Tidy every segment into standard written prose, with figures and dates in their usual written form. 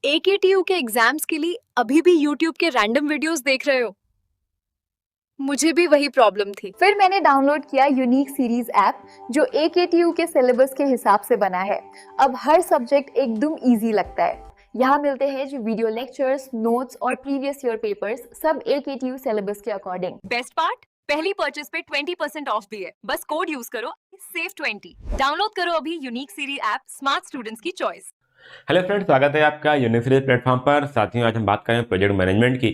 AKTU के exams के लिए अभी भी YouTube के रैंडम वीडियोस देख रहे हो? मुझे भी वही प्रॉब्लम थी। फिर मैंने डाउनलोड किया यूनिक सीरीज ऐप जो AKTU के सिलेबस के हिसाब से बना है। अब हर सब्जेक्ट एकदम इजी लगता है। यहाँ मिलते हैं जो वीडियो लेक्चर्स, नोट्स और प्रीवियस ईयर पेपर्स, सब AKTU सिलेबस के अकॉर्डिंग। बेस्ट पार्ट, पहली परचेज पे 20% ऑफ भी है। बस कोड यूज करो SAVE20। डाउनलोड करो अभी unique series app, smart students की चॉइस। हेलो फ्रेंड्स, स्वागत है आपका यूनिक सीरीज प्लेटफॉर्म पर। साथियों, आज हम बात करें प्रोजेक्ट मैनेजमेंट की।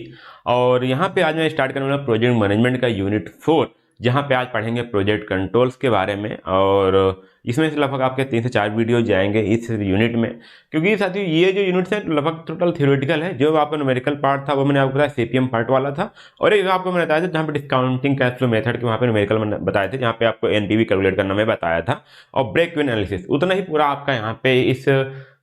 और यहाँ पे आज मैं स्टार्ट करने वाला प्रोजेक्ट मैनेजमेंट का यूनिट 4, जहाँ पे आज पढ़ेंगे प्रोजेक्ट कंट्रोल्स के बारे में। और इसमें से लगभग आपके 3 से 4 वीडियो जाएंगे इस यूनिट में, क्योंकि साथियों ये जो यूनिट्स है लगभग टोटल थ्योरेटिकल है। जो आपका न्यूमेरिकल पार्ट था वो मैंने आपको बताया CPM पार्ट वाला था, और एक आपको मैंने बताया था जहाँ पे डिस्काउंटिंग कैश फ्लो मेथड के वहाँ पे न्यूमेरिकल बताए थे, जहाँ पे आपको NPV कैलकुलेट करना मैं बताया था, और ब्रेक इवन एनालिसिस। उतना ही पूरा आपका यहाँ पे इस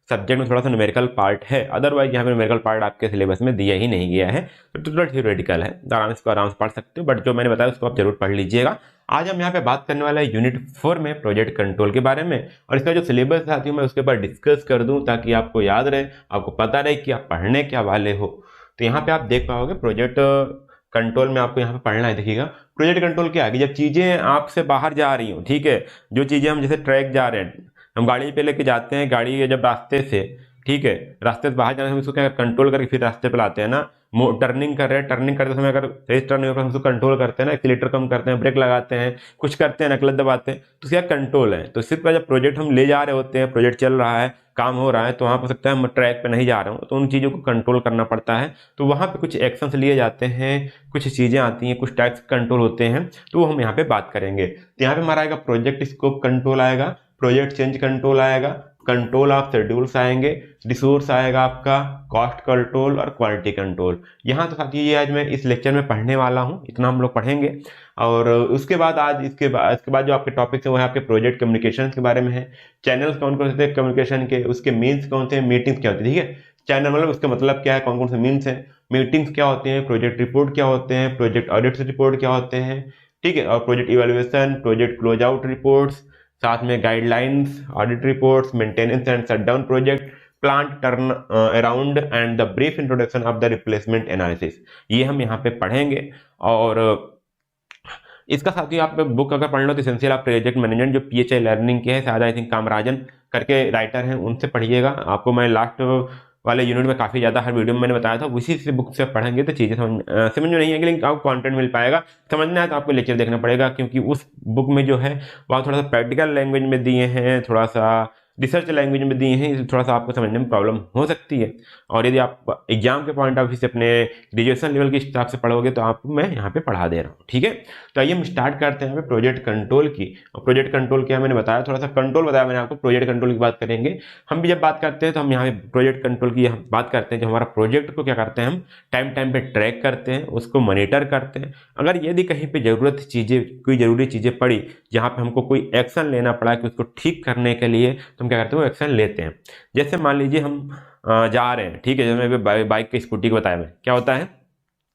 सब्जेक्ट में थोड़ा सा न्यूमेरिकल पार्ट है। अदरवाइज यहाँ पे न्यूमेरिकल पार्ट आपके सिलेबस में दिया ही नहीं गया है, तो टोटल थ्योरेटिकल है। आराम से पढ़ सकते हो, बट जो मैंने बताया उसको आप जरूर पढ़ लीजिएगा। आज हम यहाँ पे बात करने वाले हैं यूनिट 4 में प्रोजेक्ट कंट्रोल के बारे में, और इसका जो सिलेबस साथियों मैं उसके ऊपर डिस्कस कर दूं ताकि आपको याद रहे, आपको पता रहे कि आप पढ़ने क्या वाले हो। तो यहाँ पे आप देख पाओगे प्रोजेक्ट कंट्रोल में आपको यहाँ पे पढ़ना है। देखिएगा, प्रोजेक्ट कंट्रोल क्या है, जब चीज़ें आपसे बाहर जा रही हो, ठीक है, जो चीज़ें हम जैसे ट्रैक जा रहे हैं, हम गाड़ी पे लेके जाते हैं, गाड़ी जब रास्ते से, ठीक है, रास्ते से बाहर जाने से हम इसको क्या कंट्रोल करके फिर रास्ते पे लाते हैं ना। टर्निंग कर रहे हैं, टर्निंग करते समय अगर तेज टर्न हो तो हम उसको कंट्रोल करते हैं ना, एक्सीलेटर कम करते हैं, ब्रेक लगाते हैं, कुछ करते हैं ना, क्लच दबाते हैं, तो क्या कंट्रोल है। तो सिर्फ जब प्रोजेक्ट हम ले जा रहे होते हैं, प्रोजेक्ट चल रहा है, काम हो रहा है, तो वहाँ पर सकता है हम ट्रैक पे नहीं जा रहे हो, तो उन चीज़ों को कंट्रोल करना पड़ता है। तो वहाँ पे कुछ एक्शंस लिए जाते हैं, कुछ चीज़ें आती हैं, कुछ टाइप्स कंट्रोल होते हैं, तो वो हम यहाँ पे बात करेंगे। तो यहाँ पे हमारा आएगा प्रोजेक्ट स्कोप कंट्रोल आएगा, प्रोजेक्ट चेंज कंट्रोल आएगा, कंट्रोल ऑफ शेड्यूल्स आएंगे, रिसोर्स आएगा आपका, कॉस्ट कंट्रोल और क्वालिटी कंट्रोल। यहाँ तो साथियों ये आज मैं इस लेक्चर में पढ़ने वाला हूँ, इतना हम लोग पढ़ेंगे। और उसके बाद आज इसके बाद जो आपके टॉपिक्स हैं वो है आपके प्रोजेक्ट कम्युनिकेशन के बारे में है। चैनल्स कौन कौन से थे कम्युनिकेशन के, उसके मीन्स कौन से, मीटिंग्स क्या होती है, ठीक है। चैनल मतलब उसका मतलब क्या है, कौन कौन से मीन्स हैं, मीटिंग्स क्या होते हैं, प्रोजेक्ट रिपोर्ट क्या होते हैं, प्रोजेक्ट ऑडिट रिपोर्ट क्या होते हैं, ठीक है, और project evaluation, project close out reports, साथ में guidelines, audit reports, maintenance and shutdown project, plant turn around and the brief introduction of the replacement analysis, ये हम यहाँ पे पढ़ेंगे। और इसका साथ ही आप बुक अगर पढ़ लो तो एसेंशियल ऑफ प्रोजेक्ट मैनेजमेंट, जो PHI लर्निंग के है, शायद आई थिंक कामराजन करके राइटर हैं, उनसे पढ़िएगा। आपको मैं लास्ट वाले यूनिट में काफ़ी ज़्यादा हर वीडियो में मैंने बताया था, उसी से बुक से पढ़ेंगे तो चीज़ें समझ में नहीं आएगी, लेकिन आपको कंटेंट मिल पाएगा। समझना है तो आपको लेक्चर देखना पड़ेगा, क्योंकि उस बुक में जो है वहाँ थोड़ा सा प्रैक्टिकल लैंग्वेज में दिए हैं, थोड़ा सा रिसर्च लैंग्वेज में दिए हैं, थोड़ा सा आपको समझने में प्रॉब्लम हो सकती है। और यदि आप एग्जाम के पॉइंट ऑफ व्यू से अपने ग्रेजुएशन लेवल के हिसाब से पढ़ोगे तो आपको मैं यहाँ पे पढ़ा दे रहा हूँ, ठीक है। तो आइए हम स्टार्ट करते हैं यहाँ पे प्रोजेक्ट कंट्रोल की। और प्रोजेक्ट कंट्रोल क्या मैंने बताया, थोड़ा सा कंट्रोल बताया मैंने आपको, प्रोजेक्ट कंट्रोल की बात करेंगे। हम भी जब बात करते हैं तो हम यहाँ पे प्रोजेक्ट कंट्रोल की बात करते हैं, जो हमारा प्रोजेक्ट को क्या करते हैं, हम टाइम पे ट्रैक करते हैं, उसको मॉनिटर करते हैं। अगर यदि कहीं पे ज़रूरत चीज़ें, कोई ज़रूरी चीज़ें पड़ी जहाँ पे हमको कोई एक्शन लेना पड़ा कि उसको ठीक करने के लिए, तो हम क्या करते हैं, वो एक्शन लेते हैं। जैसे मान लीजिए हम जा रहे हैं, ठीक है, जैसे मैं बाइक की स्कूटी को बताया, मैं क्या होता है,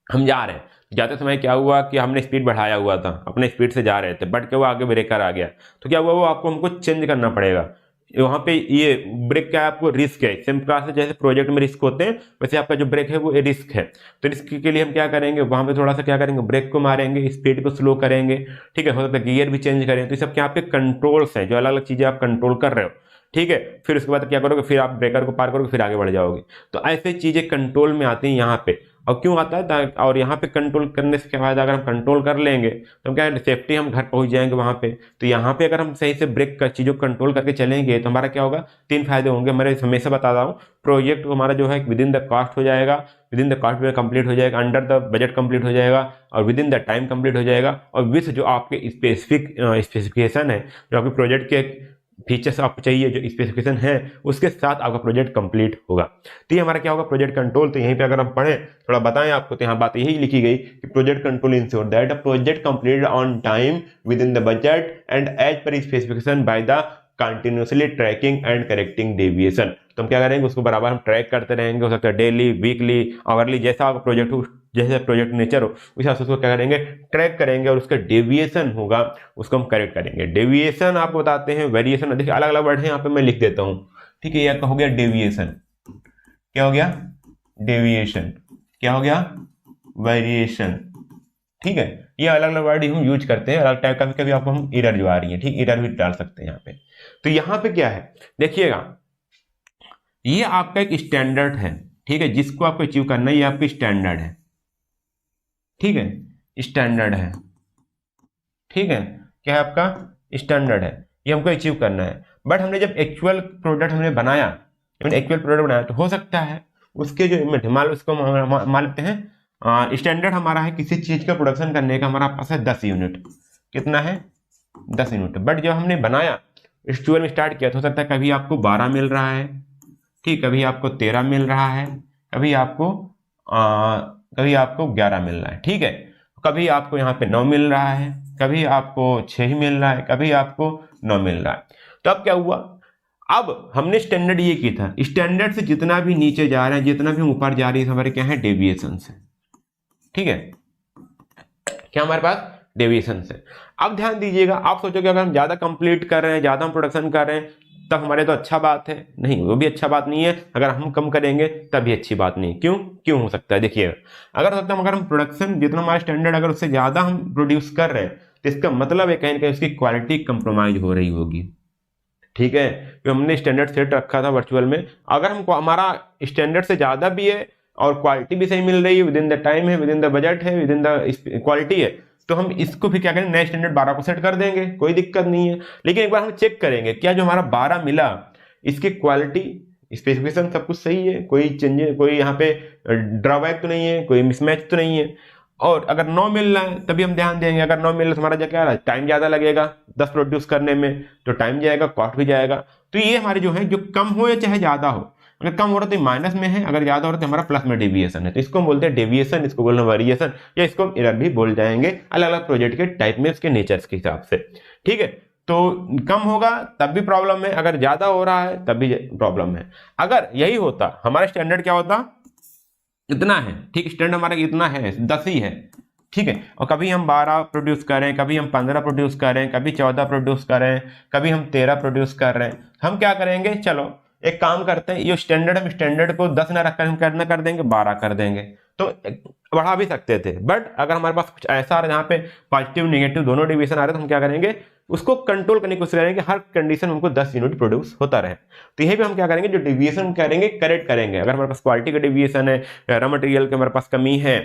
हम जा रहे हैं, जाते समय क्या हुआ कि हमने स्पीड बढ़ाया हुआ था, अपने स्पीड से जा रहे थे, बट क्या हुआ, आगे ब्रेकर आ गया, तो क्या हुआ, वो आपको हमको चेंज करना पड़ेगा। वहाँ पे ये ब्रेक क्या है, आपको रिस्क है। सेम क्लास जैसे प्रोजेक्ट में रिस्क होते हैं, वैसे आपका जो ब्रेक है वो रिस्क है। तो रिस्क के लिए हम क्या करेंगे, वहाँ पे थोड़ा सा क्या करेंगे, ब्रेक को मारेंगे, स्पीड को स्लो करेंगे, ठीक है, हो सकता है गियर भी चेंज करें। तो ये सब क्या आपके कंट्रोल्स हैं, जो अलग अलग चीज़ें आप कंट्रोल कर रहे हो, ठीक है। फिर उसके बाद क्या करोगे, फिर आप ब्रेकर को पार करोगे, फिर आगे बढ़ जाओगे। तो ऐसे चीज़ें कंट्रोल में आती हैं यहाँ पे। और क्यों आता है, और यहाँ पे कंट्रोल करने से क्या फायदा, अगर हम कंट्रोल कर लेंगे तो क्या है, सेफ्टी, हम घर पहुँच जाएंगे वहाँ पे। तो यहाँ पे अगर हम सही से ब्रेक का चीज़ों को कंट्रोल करके चलेंगे तो हमारा क्या होगा, 3 फायदे होंगे। मैं हमेशा बता रहा हूँ, प्रोजेक्ट हमारा जो है विद इन द कॉस्ट हो जाएगा, विद इन द कॉस्ट में कंप्लीट हो जाएगा, अंडर द बजट कंप्लीट हो जाएगा, और with in the time complete हो जाएगा, और विथ जो आपके स्पेसिफिक स्पेसिफिकेशन है, जो आपके प्रोजेक्ट के फीचर्स आपको चाहिए, जो स्पेसिफिकेशन है, उसके साथ आपका प्रोजेक्ट कंप्लीट होगा। तो ये हमारा क्या होगा, प्रोजेक्ट कंट्रोल। तो यहीं पे अगर हम पढ़ें, थोड़ा बताएं आपको, तो यहाँ बात यही लिखी गई कि project control ensure that a project completed on time within the budget and as per specification by the continuously tracking and correcting deviation. तो हम क्या करेंगे, उसको बराबर हम ट्रैक करते रहेंगे, हो सकता है डेली, वीकली, आवरली, जैसा आपका प्रोजेक्ट हो, जैसे प्रोजेक्ट नेचर हो, उस हिसाब से उसको क्या करेंगे, ट्रैक करेंगे, और उसका डेविएशन होगा उसको हम करेक्ट करेंगे। डेविएशन आपको बताते हैं, वेरिएशन, देखिए अलग अलग वर्ड है यहाँ पे मैं लिख देता हूँ, ठीक है। यह हो गया डेविएशन, क्या हो गया, डेविएशन, क्या हो गया, वेरिएशन। ठीक है, ये अलग अलग वर्ड हम यूज करते हैं अलग टाइप का, कभी आपको हम एरर जो आ रही है, ठीक, एरर भी डाल सकते हैं यहाँ पे। तो यहाँ पे क्या है देखिएगा, ये आपका एक स्टैंडर्ड है, ठीक है, जिसको आपको अचीव करना है, ये आपकी स्टैंडर्ड है, ठीक है, स्टैंडर्ड है, ठीक है, क्या है आपका स्टैंडर्ड है, ये हमको अचीव करना है। बट हमने जब एक्चुअल प्रोडक्ट हमने बनाया, एक्चुअल प्रोडक्ट बनाया, तो हो सकता है उसके जो मान उसको मान लेते हैं स्टैंडर्ड हमारा है किसी चीज का प्रोडक्शन करने का, हमारा पास है 10 यूनिट, कितना है 10 यूनिट। बट जब हमने बनाया एक्चुअल में स्टार्ट किया तो हो सकता है कभी आपको 12 मिल रहा है, ठीक, कभी आपको 13 मिल रहा है, कभी आपको 11 मिल रहा है, ठीक है, कभी आपको यहाँ पे 9 मिल रहा है, कभी आपको 6 मिल रहा है, कभी आपको 9 मिल रहा है। तो अब क्या हुआ, अब हमने स्टैंडर्ड ये की था, स्टैंडर्ड से जितना भी नीचे जा रहे हैं, जितना भी ऊपर जा रही है, हमारे क्या है डेविएशन से, ठीक है, क्या हमारे पास डेविएशन से। अब ध्यान दीजिएगा, आप सोचोगे अगर हम ज्यादा कंप्लीट कर रहे हैं, ज्यादा हम प्रोडक्शन कर रहे हैं तब हमारे तो अच्छा बात है, नहीं, वो भी अच्छा बात नहीं है। अगर हम कम करेंगे तब भी अच्छी बात नहीं। क्यों हो सकता है, देखिए, अगर हम प्रोडक्शन जितना हमारा स्टैंडर्ड अगर उससे ज्यादा हम प्रोड्यूस कर रहे हैं तो इसका मतलब है कहीं ना कहीं उसकी क्वालिटी कंप्रोमाइज हो रही होगी, ठीक है। तो हमने स्टैंडर्ड सेट रखा था वर्चुअल में, अगर हमको हमारा स्टैंडर्ड से ज्यादा भी है और क्वालिटी भी सही मिल रही है, विद इन द टाइम है, विद इन द बजट है, विद इन द क्वालिटी है, तो हम इसको भी क्या करेंगे, नए स्टैंडर्ड 12 को सेट कर देंगे, कोई दिक्कत नहीं है। लेकिन एक बार हम चेक करेंगे क्या जो हमारा 12 मिला इसकी क्वालिटी स्पेसिफिकेशन सब कुछ सही है, कोई चेंजेस, कोई यहाँ पे ड्रॉबैक तो नहीं है, कोई मिसमैच तो नहीं है। और अगर 9 मिल रहा है तभी हम ध्यान देंगे, अगर 9 मिल रहा है तो हमारा क्या रहा, टाइम ज्यादा लगेगा 10 प्रोड्यूस करने में, तो टाइम जाएगा, कॉस्ट भी जाएगा। तो ये हमारे जो है, जो कम हो या चाहे ज्यादा हो, अगर कम हो रहा है तो माइनस में है, अगर ज्यादा हो रहा है तो हमारा प्लस में डेविएशन है, तो इसको हम बोलते हैं डेविएशन, इसको बोलना वेरिएशन, या इसको हम एरर भी बोल जाएंगे, अलग अलग प्रोजेक्ट के टाइप में, उसके नेचर्स के हिसाब से, ठीक है। तो कम होगा तब भी प्रॉब्लम है, अगर ज्यादा हो रहा है तब भी प्रॉब्लम है। अगर यही होता, हमारा स्टैंडर्ड क्या होता, इतना है, ठीक, स्टैंडर्ड हमारा इतना है, 10 ही है, ठीक है, और कभी हम 12 प्रोड्यूस करें, कभी हम 15 प्रोड्यूस करें, कभी 14 प्रोड्यूस करें, कभी हम 13 प्रोड्यूस कर रहे हैं, हम क्या करेंगे, चलो एक काम करते हैं, ये स्टैंडर्ड, हम स्टैंडर्ड को 10 ना रखकर हम करना कर देंगे 12 कर देंगे, तो बढ़ा भी सकते थे। बट अगर हमारे पास कुछ ऐसा आ रहा है जहाँ पे पॉजिटिव नेगेटिव दोनों डिवीजन आ रहे हैं, तो हम क्या करेंगे, उसको कंट्रोल करने की कोशिश करेंगे, हर कंडीशन में हमको 10 यूनिट प्रोड्यूस होता रहे। तो यही पे हम क्या करेंगे, जो डिवीजन करेंगे करेक्ट करेंगे। अगर हमारे पास क्वालिटी का डिवीजन है, रॉ मटेरियल के हमारे पास कमी है,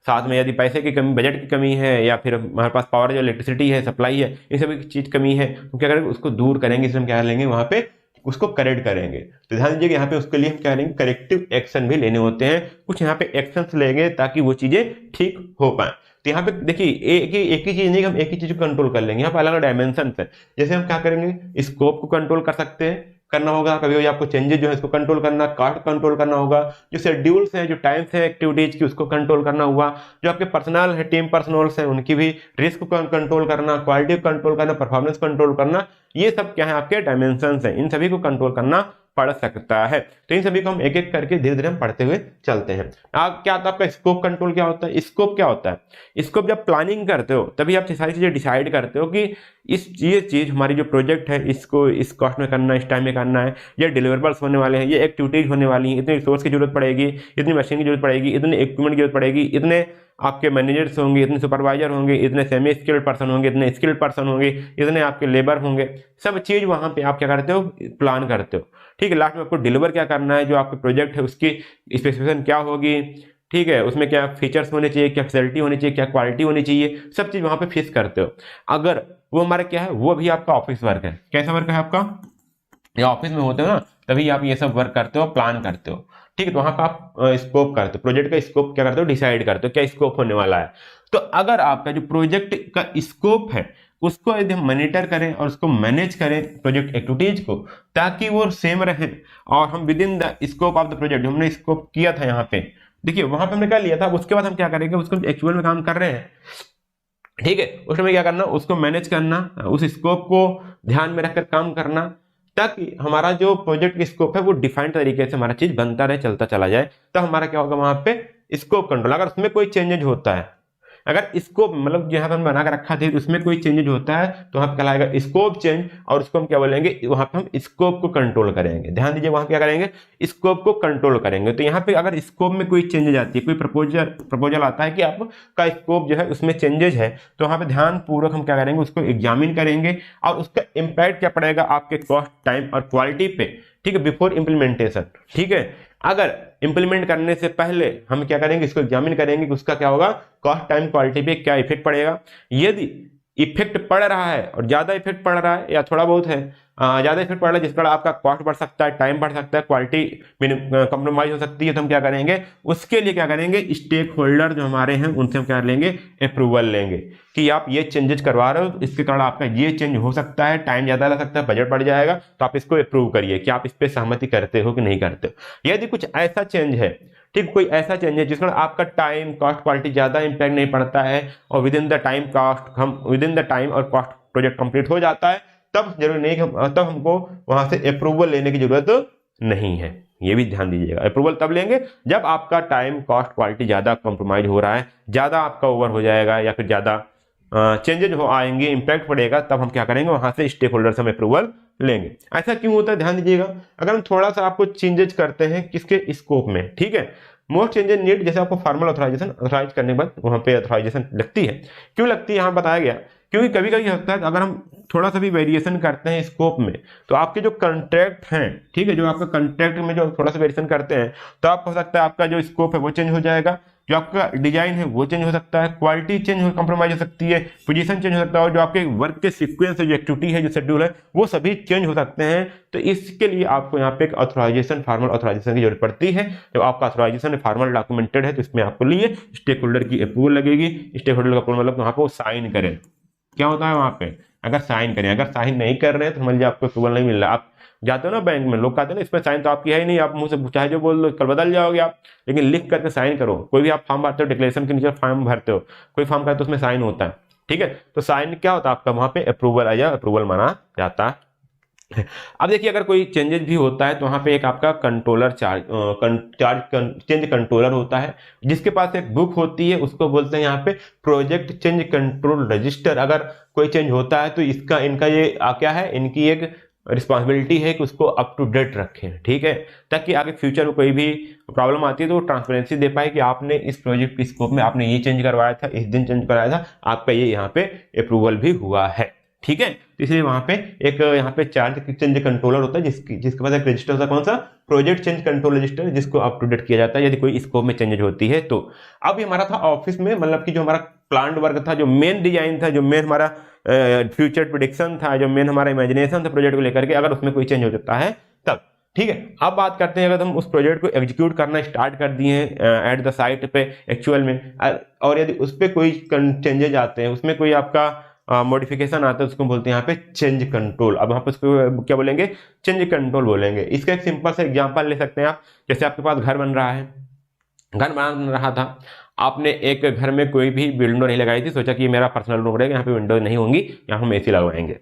साथ में यदि पैसे की कमी, बजट की कमी है, या फिर हमारे पास पावर जो इलेक्ट्रिसिटी है, सप्लाई है, इन सभी चीज कमी है, तो क्या करेंगे, उसको दूर करेंगे, इसलिए हम क्या लेंगे, वहां पे उसको करेक्ट करेंगे। तो ध्यान दीजिए यहाँ पे उसके लिए हम क्या लेंगे, करेक्टिव एक्शन भी लेने होते हैं, कुछ यहाँ पे एक्शंस लेंगे ताकि वो चीजें ठीक हो पाए। तो यहाँ पे देखिए एक ही चीज नहीं, हम एक ही चीज को कंट्रोल कर लेंगे, यहाँ पे अलग अलग डायमेंशन है। जैसे हम क्या करेंगे, स्कोप को कंट्रोल कर सकते हैं, करना होगा, कभी आपको चेंजेस जो है इसको कंट्रोल करना, कास्ट कंट्रोल करना होगा, जो शेड्यूल्स हैं, जो टाइम्स है एक्टिविटीज की, उसको कंट्रोल करना होगा, जो आपके पर्सनल है, टीम पर्सनल्स हैं, उनकी भी रिस्क को कंट्रोल करना, क्वालिटी को कंट्रोल करना, परफॉर्मेंस कंट्रोल करना, ये सब क्या है आपके डायमेंशंस हैं, इन सभी को कंट्रोल करना पढ़ सकता है। तो इन सभी को हम एक एक करके धीरे धीरे हम पढ़ते हुए चलते हैं। क्या आता है आपका स्कोप कंट्रोल, क्या होता है स्कोप, क्या होता है स्कोप, जब प्लानिंग करते हो तभी आप सारी चीजें डिसाइड करते हो कि ये चीज हमारी जो प्रोजेक्ट है इसको इस कॉस्ट में करना है, इस टाइम में करना है, ये डिलीवरेबल्स होने वाले हैं, ये एक्टिविटीज होने वाली हैं, इतनी रिसोर्स की जरूरत पड़ेगी, इतनी मशीन की जरूरत पड़ेगी, इतने इक्विपमेंट की जरूरत पड़ेगी, इतने आपके मैनेजर्स होंगे, इतने सुपरवाइजर होंगे, इतने सेमी स्किल्ड पर्सन होंगे, इतने स्किल्ड पर्सन होंगे, इतने आपके लेबर होंगे, सब चीज वहां पे आप क्या करते हो, प्लान करते हो, ठीक है। लास्ट में आपको डिलीवर क्या करना है, जो आपके प्रोजेक्ट है उसकी स्पेसिफिकेशन क्या होगी, ठीक है, उसमें क्या फीचर्स होने चाहिए, क्या फैसिलिटी होनी चाहिए, क्या क्वालिटी होनी चाहिए, सब चीज वहां पे फिक्स करते हो। अगर वो हमारा क्या है, वो भी आपका ऑफिस वर्क है, कैसा वर्क है आपका, ये ऑफिस में होते हो ना, तभी आप ये सब वर्क करते हो, प्लान करते हो, ठीक है। तो वहां पर आप स्कोप करते हो, प्रोजेक्ट का स्कोप क्या करते हो, डिसाइड करते हो क्या स्कोप होने वाला है। तो अगर आपका जो प्रोजेक्ट का स्कोप है उसको यदि हम मॉनिटर करें और उसको मैनेज करें प्रोजेक्ट एक्टिविटीज को, ताकि वो सेम रहे और हम with in the scope of the project, हमने स्कोप किया था यहाँ पे, देखिए वहां पे हमने क्या लिया था, उसके बाद हम क्या करेंगे, उसको एक्चुअल में काम कर रहे हैं, ठीक है, उसमें क्या करना, उसको मैनेज करना, उस स्कोप को ध्यान में रखकर काम करना, ताकि हमारा जो प्रोजेक्ट की स्कोप है वो डिफाइंड तरीके से हमारा चीज बनता रहे, चलता चला जाए। तो हमारा क्या होगा, वहां पे स्कोप कंट्रोल, अगर उसमें कोई चेंजेज होता है, अगर स्कोप मतलब जहाँ पर हम बना कर रखा थे उसमें कोई चेंजेज होता है तो वहाँ पे कहलाएगा स्कोप चेंज, और उसको हम क्या बोलेंगे, वहाँ पे हम स्कोप को कंट्रोल करेंगे। ध्यान दीजिए वहाँ क्या करेंगे, स्कोप को कंट्रोल करेंगे। तो यहाँ पे अगर स्कोप में कोई चेंजेज आती है, कोई प्रपोजल आता है कि आपका स्कोप जो है उसमें चेंजेज है, तो वहाँ पे ध्यान पूर्वक हम क्या करेंगे, उसको एग्जामिन करेंगे और उसका इम्पैक्ट क्या पड़ेगा आपके कॉस्ट, टाइम और क्वालिटी पे, ठीक है, बिफोर इम्प्लीमेंटेशन। ठीक है, अगर इंप्लीमेंट करने से पहले हम क्या करेंगे, इसको एग्जामिन करेंगे कि उसका क्या होगा, कॉस्ट, टाइम, क्वालिटी पे क्या इफेक्ट पड़ेगा। यदि इफेक्ट पड़ रहा है और ज्यादा इफेक्ट पड़ रहा है या थोड़ा बहुत है, ज्यादा इफेक्ट पड़ रहा है जिस पर आपका कॉस्ट बढ़ सकता है, टाइम बढ़ सकता है, क्वालिटी कंप्रोमाइज हो सकती है, तो हम क्या करेंगे, उसके लिए क्या करेंगे, स्टेक होल्डर जो हमारे हैं उनसे हम क्या लेंगे, अप्रूवल लेंगे कि आप ये चेंजेस करवा रहे हो, इसके कारण आपका ये चेंज हो सकता है, टाइम ज्यादा लग सकता है, बजट बढ़ जाएगा, तो आप इसको अप्रूव करिए कि आप इस पर सहमति करते हो कि नहीं करते हो। यदि कुछ ऐसा चेंज है, ठीक, कोई ऐसा चेंज है जिसमें आपका टाइम, कॉस्ट, क्वालिटी ज्यादा इंपैक्ट नहीं पड़ता है और with in the time cost, हम विद इन द टाइम और कॉस्ट प्रोजेक्ट कंप्लीट हो जाता है, तब जरूर नहीं, तब हमको वहां से अप्रूवल लेने की जरूरत नहीं है। ये भी ध्यान दीजिएगा, अप्रूवल तब लेंगे जब आपका टाइम, कॉस्ट, क्वालिटी ज्यादा कॉम्प्रोमाइज हो रहा है, ज्यादा आपका ओवर हो जाएगा या फिर ज्यादा चेंजेज हो आएंगे, इंपैक्ट पड़ेगा, तब हम क्या करेंगे, वहां से स्टेक होल्डर से हम अप्रूवल लेंगे। ऐसा क्यों होता है, ध्यान दीजिएगा, अगर हम थोड़ा सा आपको चेंजेज करते हैं किसके स्कोप में, ठीक है, मोस्ट चेंजेस नीड, जैसे आपको फॉर्मल ऑथराइजेशन, ऑथराइज करने के बाद वहां पे ऑथराइजेशन लगती है। क्यों लगती है यहाँ बताया गया, क्योंकि कभी कभी होता है अगर हम थोड़ा सा भी वेरिएशन करते हैं स्कोप में, तो आपके जो कॉन्ट्रैक्ट हैं, ठीक है, जो आपका कॉन्ट्रैक्ट में जो थोड़ा सा वेरिएशन करते हैं, तो आप हो सकता है आपका जो स्कोप है वो चेंज हो जाएगा, जो आपका डिजाइन है वो चेंज हो सकता है, क्वालिटी चेंज हो, कंप्रोमाइज हो सकती है, पोजीशन चेंज हो सकता है, और जो आपके वर्क के सीक्वेंस है, जो एक्टिविटी है, जो शेड्यूल है, वो सभी चेंज हो सकते हैं। तो इसके लिए आपको यहाँ पे एक ऑथराइजेशन, फॉर्मल ऑथराइजेशन की जरूरत पड़ती है। जब आपका ऑथराइजेशन फॉर्मल डॉक्यूमेंटेड है तो इसमें आपको लिए स्टेक होल्डर की अप्रूवल लगेगी। स्टेक होल्डर का अप्रूवल मतलब वहाँ पे वो साइन करें, क्या होता है वहाँ पे, अगर साइन करें, अगर साइन नहीं कर रहे हैं तो समझ लीजिए आपको अप्रूवल नहीं मिल रहा। आप जाते हो ना बैंक में, लोग कहते हैं ना इसमें साइन तो आपकी है ही नहीं, आप मुंह से चाहे जो बोल दो, कल बदल जाओगे आप, लेकिन लिख करके साइन करो। कोई भी आप फॉर्म भरते हो, डिक्लेरेशन के नीचे फॉर्म भरते हो, कोई फॉर्म करते हो उसमें साइन होता है, ठीक है, तो साइन क्या होता है आपका, वहां पे अप्रूवल आया, अप्रूवल माना जाता है। अब देखिए अगर कोई चेंजेस भी होता है तो वहां पे एक आपका कंट्रोलर चेंज कंट्रोलर होता है, जिसके पास एक बुक होती है, उसको बोलते हैं यहाँ पे प्रोजेक्ट चेंज कंट्रोल रजिस्टर। अगर कोई चेंज होता है तो इनका ये क्या है, इनकी एक रिस्पॉन्सिबिलिटी है कि उसको अप टू डेट रखें, ठीक है, ताकि आगे फ्यूचर में कोई भी प्रॉब्लम आती है तो ट्रांसपेरेंसी दे पाए कि आपने इस प्रोजेक्ट के स्कोप में आपने ये चेंज करवाया था, इस दिन चेंज कराया था, आपका ये यहाँ पे अप्रूवल भी हुआ है, ठीक है। तो इसलिए वहां पे एक यहाँ पे चार्ज चेंज कंट्रोलर होता है, जिसके पास एक रजिस्टर होता है, कौन सा, प्रोजेक्ट चेंज कंट्रोल रजिस्टर, जिसको अप टू डेट किया जाता है यदि कोई स्कोप में चेंजेज होती है तो। अब ये हमारा था ऑफिस में, मतलब कि जो हमारा प्लान वर्क था, जो मेन डिजाइन था, जो मेन हमारा फ्यूचर प्रेडिक्शन था, जो मेन हमारा इमेजिनेशन था प्रोजेक्ट को लेकर के, अगर उसमें कोई चेंज हो सकता है तब, ठीक है। अब बात करते हैं अगर हम उस प्रोजेक्ट को एग्जीक्यूट करना स्टार्ट कर दिए हैं एट द साइट पे एक्चुअल में, और यदि उस पर कोई चेंजेज आते हैं, उसमें कोई आपका मॉडिफिकेशन आता है, उसको बोलते हैं यहाँ पे चेंज कंट्रोल। अब यहाँ पे उसको क्या बोलेंगे, चेंज कंट्रोल बोलेंगे। इसका एक सिंपल सा एग्जांपल ले सकते हैं आप, जैसे आपके पास घर बन रहा है, घर बन रहा था, आपने एक घर में कोई भी विंडो नहीं लगाई थी, सोचा कि ये मेरा पर्सनल रूम रहेगा, यहाँ पे विंडो नहीं होंगी, यहाँ हम एसी लगवाएंगे,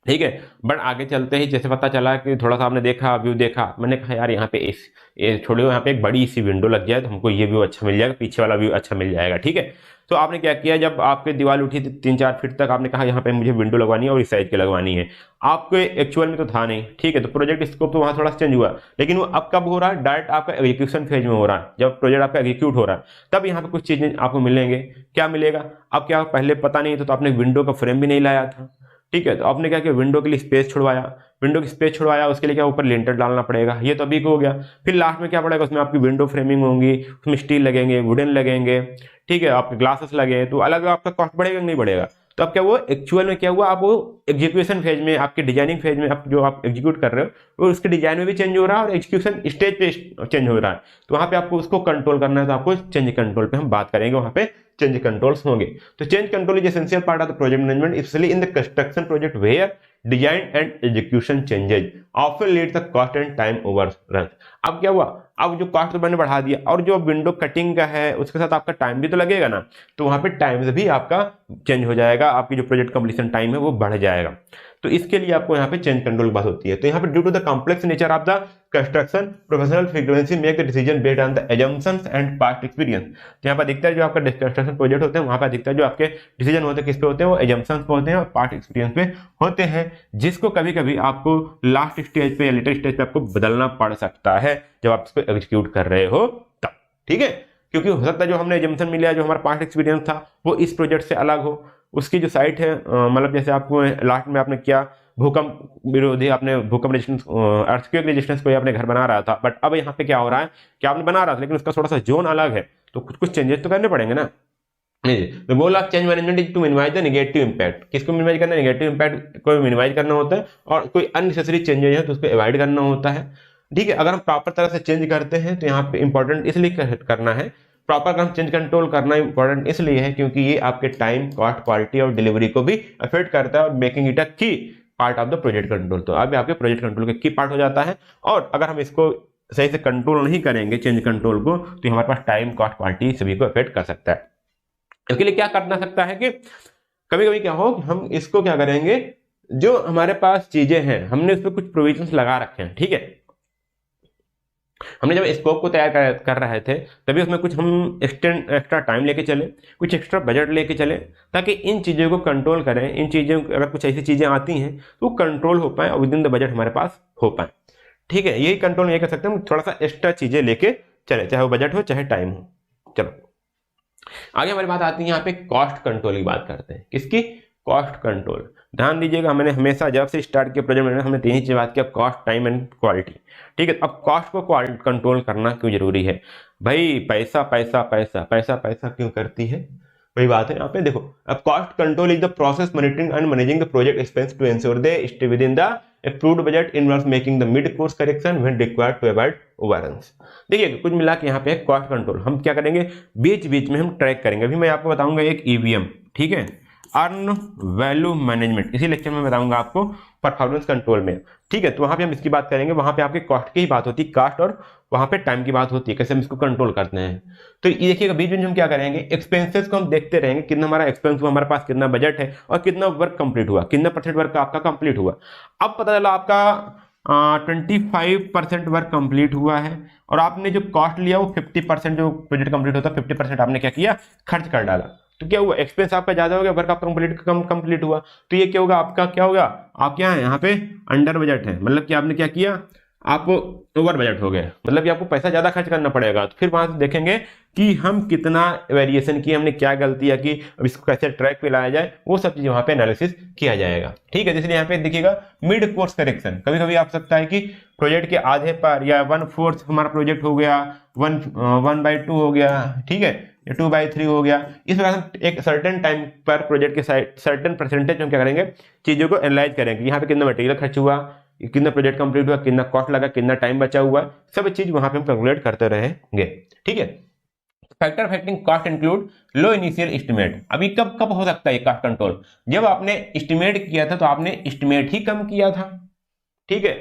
ठीक है। बट आगे चलते ही जैसे पता चला कि थोड़ा सा आपने देखा, व्यू देखा, मैंने कहा यार यहाँ पे एसी छोड़ो, यहाँ पे एक बड़ी सी विंडो लग जाए तो हमको ये व्यू अच्छा मिल जाएगा, पीछे वाला व्यू अच्छा मिल जाएगा, ठीक है। तो आपने क्या किया, जब आपके दीवार उठी थी 3-4 फीट तक, आपने कहा यहाँ पे मुझे विंडो लगवानी है और इस साइज की लगवानी है। आपको एक्चुअल में तो था नहीं, ठीक है, तो प्रोजेक्ट स्कोप तो वहाँ थोड़ा चेंज हुआ, लेकिन वो अब कब हो रहा है, डायरेक्ट आपका एग्जीक्यूशन फेज में हो रहा है। जब प्रोजेक्ट आपका एग्जीक्यूट हो रहा है तब यहाँ पे कुछ चीजें आपको मिलेंगे। क्या मिलेगा, अब क्या पहले पता नहीं था तो आपने विंडो का फ्रेम भी नहीं लाया था, ठीक है, तो आपने क्या किया, विंडो के लिए स्पेस छुड़वाया, विंडो की स्पेस छुड़वाया, उसके लिए क्या ऊपर लिंटर डालना पड़ेगा, ये तो अभी हो गया। फिर लास्ट में क्या पड़ेगा, उसमें आपकी विंडो फ्रेमिंग होंगी, उसमें स्टील लगेंगे, वुडन लगेंगे, ठीक है, आपके ग्लासेस लगे, तो अलग आपका कॉस्ट बढ़ेगा नहीं बढ़ेगा। तो अब क्या हुआ, एक्चुअल में क्या हुआ, आप वो एग्जीक्यूशन फेज में, आपके डिजाइनिंग फेज में, आप जो आप एग्जीक्यूट कर रहे हो वो उसके डिजाइन में भी चेंज हो रहा है और एग्जीक्यूशन स्टेज पे चेंज हो रहा है। तो वहां पे आपको उसको कंट्रोल करना है, तो आपको चेंज कंट्रोल पे हम बात करेंगे, वहां पे चेंज कंट्रोल्स होंगे। तो change control is essential part of the project management, specially in the construction project where design and execution changes often lead the cost and time overrun. अब क्या हुआ, अब जो कॉस्ट तो मैंने बढ़ा दिया और जो विंडो कटिंग का है उसके साथ आपका टाइम भी तो लगेगा ना, तो वहां पे टाइम से भी आपका चेंज हो जाएगा, आपकी जो प्रोजेक्ट कंप्लीशन टाइम है वो बढ़ जाएगा। तो इसके लिए आपको यहाँ पे चेंज कंट्रोल की बात होती है। तो यहाँ पे due to the complex nature of the construction professional frequency make the decision based on the assumptions and past experience. तो यहाँ पर अधिकतर जो आपका कंस्ट्रक्शन प्रोजेक्ट होते हैं वहाँ पर अधिकतर जो आपके डिसीजन होते हैं किस पे होते हैं, वो एजम्पशंस पे होते हैं और पास्ट एक्सपीरियंस पे होते हैं, जिसको कभी कभी आपको लास्ट स्टेज पे या लेटर स्टेज पे आपको बदलना पड़ सकता है जब आप इसको एग्जीक्यूट कर रहे हो तब। ठीक है, क्योंकि हो सकता है जो हमने एजम्पशन मिला, जो हमारा पास्ट एक्सपीरियंस था वो इस प्रोजेक्ट से अलग हो, उसकी जो साइट है मतलब जैसे आपको लास्ट में आपने किया भूकंप विरोधी, आपने भूकंप रेजिस्टेंस अर्थक्वेक रेजिस्टेंस कोई आपने घर बना रहा था, बट अब यहाँ पे क्या हो रहा है कि आपने बना रहा था लेकिन उसका थोड़ा सा जोन अलग है, तो कुछ चेंजेस तो करने पड़ेंगे ना। The goal of change management is to minimise the negative impact. किसको मिनिमाइज करना है? नेगेटिव इंपैक्ट को मिनिमाइज करना होता है, और कोई अननेसेसरी चेंजेस है तो उसको अवॉइड करना होता है। ठीक है, अगर हम प्रॉपर तरह से चेंज करते हैं तो यहाँ पे इंपॉर्टेंट इसलिए करना है, प्रॉपर हम चेंज कंट्रोल करना इंपॉर्टेंट इसलिए है क्योंकि ये आपके टाइम, कॉस्ट, क्वालिटी और डिलीवरी को भी अफेक्ट करता है और मेकिंग इट अ की part of the project control. तो अब आपके प्रोजेक्ट कंट्रोल का की पार्ट हो जाता है, और अगर हम इसको सही से कंट्रोल नहीं करेंगे चेंज कंट्रोल को, तो हमारे पास टाइम, कॉस्ट, क्वालिटी सभी को अफेक्ट कर सकता है। इसके लिए क्या करना सकता है कि कभी कभी क्या हो, हम इसको क्या करेंगे, जो हमारे पास चीजें हैं हमने उस पर कुछ प्रोविजंस लगा रखे हैं। ठीक है, हमने जब स्कोप को तैयार कर रहे थे तभी उसमें कुछ हम एक्स्ट्रा टाइम लेके चले, कुछ एक्स्ट्रा बजट लेके चले, ताकि इन चीज़ों को कंट्रोल करें। इन चीज़ों अगर कुछ ऐसी चीज़ें आती हैं तो कंट्रोल हो पाए और विद इन द बजट हमारे पास हो पाए। ठीक है, यही कंट्रोल ये कर सकते हैं, हम थोड़ा सा एक्स्ट्रा चीज़ें लेके चले, चाहे वो बजट हो चाहे टाइम हो। चलो आगे हमारी बात आती है, यहाँ पे कॉस्ट कंट्रोल की बात करते हैं। किसकी? Cost control. ध्यान दीजिएगा, हमने हमेशा जब से स्टार्ट किया प्रोजेक्ट मैनेजमेंट हमने तीन ही चीज बात किया, कॉस्ट, टाइम एंड क्वालिटी। ठीक है, अब कॉस्ट को कंट्रोल करना क्यों जरूरी है भाई? पैसा पैसा पैसा पैसा पैसा क्यों करती है, वही बात है यहाँ पे। देखो, अब cost control is the process monitoring and managing the project expense to ensure they stay within the approved budget, involves making the mid course correction when required to avoid overruns. देखिए कुछ मिला के यहाँ पे cost control हम क्या करेंगे, बीच बीच में हम ट्रैक करेंगे। अभी मैं आपको बताऊंगा एक ईवीएम, ठीक है, अर्न वैल्यू मैनेजमेंट, इसी लेक्चर में बताऊंगा आपको परफॉर्मेंस कंट्रोल में। ठीक है, तो वहां पे हम इसकी बात करेंगे, वहां पे आपके कॉस्ट की ही बात होती है, कॉस्ट, और वहां पे टाइम की बात होती है, कैसे हम इसको कंट्रोल करते हैं। तो ये देखिएगा बीच में हम क्या करेंगे, एक्सपेंसेस को हम देखते रहेंगे, कितना हमारा एक्सपेंस हुआ, हमारे पास कितना बजट है और कितना वर्क कंप्लीट हुआ, कितना परसेंट वर्क आपका कंप्लीट हुआ। अब पता चला आपका 25% वर्क कंप्लीट हुआ है, और आपने जो कॉस्ट लिया वो 50%, जो प्रोजेक्ट कंप्लीट होता है 50% आपने क्या किया, खर्च कर डाला। तो क्या हुआ, एक्सपेंस आपका ज्यादा हो गया, वर्क आपका कम कंप्लीट हुआ। तो ये क्या होगा, आपका क्या होगा, आप क्या है यहाँ पे अंडर बजट है, मतलब कि आपने क्या किया, आप ओवर बजट हो गए, मतलब कि आपको पैसा ज्यादा खर्च करना पड़ेगा। तो फिर वहां से देखेंगे कि हम कितना वेरिएशन किए, हमने क्या गलतियां की, अब इसको कैसे ट्रैक पे लाया जाए, वो सब चीज वहां पे एनालिसिस किया जाएगा। ठीक है, इसलिए यहाँ पे देखिएगा मिड कोर्स करेक्शन, कभी कभी आप सकता है कि प्रोजेक्ट के आधे पर या 1/4 हमारा प्रोजेक्ट हो गया, 1/2 हो गया, ठीक है, 2/3 हो गया। इस प्रकार हम एक सर्टेन टाइम पर प्रोजेक्ट के सर्टेन परसेंटेज हम क्या करेंगे, चीजों को एनालाइज करेंगे, यहाँ पे कितना मटेरियल खर्च हुआ, कितना प्रोजेक्ट कंप्लीट हुआ, कितना कॉस्ट लगा, कितना टाइम बचा हुआ, सब चीज वहां पे हम कैलकुलेट करते रहेंगे। ठीक है, फैक्टर अफेक्टिंग कॉस्ट इंक्लूड लो इनिशियल एस्टिमेट। अभी कब कब हो सकता है कॉस्ट कंट्रोल, जब आपने एस्टिमेट किया था तो आपने एस्टिमेट ही कम किया था। ठीक है,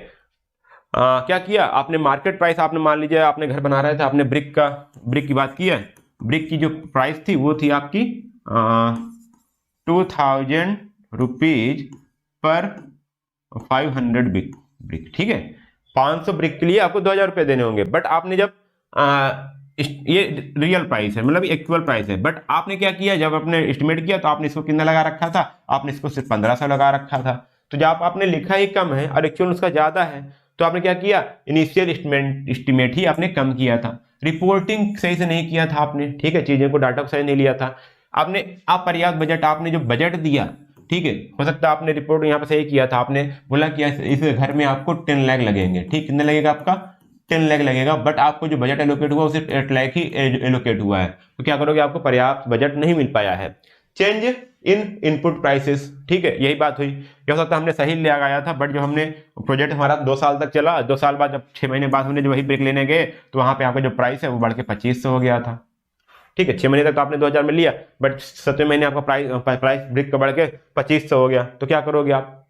क्या किया आपने, मार्केट प्राइस आपने मान लीजिए आपने घर बना रहे थे, आपने ब्रिक की बात की है, ब्रिक की जो प्राइस थी वो थी आपकी 2000 रुपीज पर 500 ब्रिक। ठीक है, 500 ब्रिक के लिए आपको 2000 रुपये देने होंगे, बट आपने जब ये रियल प्राइस है, मतलब एक्चुअल प्राइस है, बट आपने क्या किया, जब आपने एस्टिमेट किया तो आपने इसको कितना लगा रखा था, आपने इसको सिर्फ 1500 लगा रखा था। तो जब आपने लिखा ही कम है और एक्चुअल उसका ज्यादा है, तो आपने क्या किया, इनिशियल एस्टिमेट ही आपने कम किया था, रिपोर्टिंग सही से नहीं किया था आपने। ठीक है, चीजों को डाटा को सही नहीं लिया था आपने, अपर्याप्त बजट, आपने जो बजट दिया, ठीक है, हो सकता है आपने रिपोर्ट यहाँ पे सही किया था, आपने बोला कि इस घर में आपको 10 लाख लगेंगे। ठीक, कितना लगेगा आपका, 10 लाख लगेगा, बट आपको जो बजट एलोकेट हुआ वो सिर्फ 8 लाख ही एलोकेट हुआ है। तो क्या करोगे, आपको पर्याप्त बजट नहीं मिल पाया है। चेंज इन इनपुट प्राइसेस, ठीक है, यही बात हुई। ये हो सकता है हमने सही ले आया था, बट जब हमने प्रोजेक्ट हमारा 2 साल तक चला, 2 साल बाद जब 6 महीने बाद हमने जो वही ब्रिक लेने गए तो वहां पे आपका जो प्राइस है वो बढ़ के 2500 हो गया था। ठीक है, 6 महीने तक तो आपने 2000 में लिया, बट 7वें महीने आपका प्राइस ब्रिक का बढ़ के 2500 हो गया। तो क्या करोगे आप,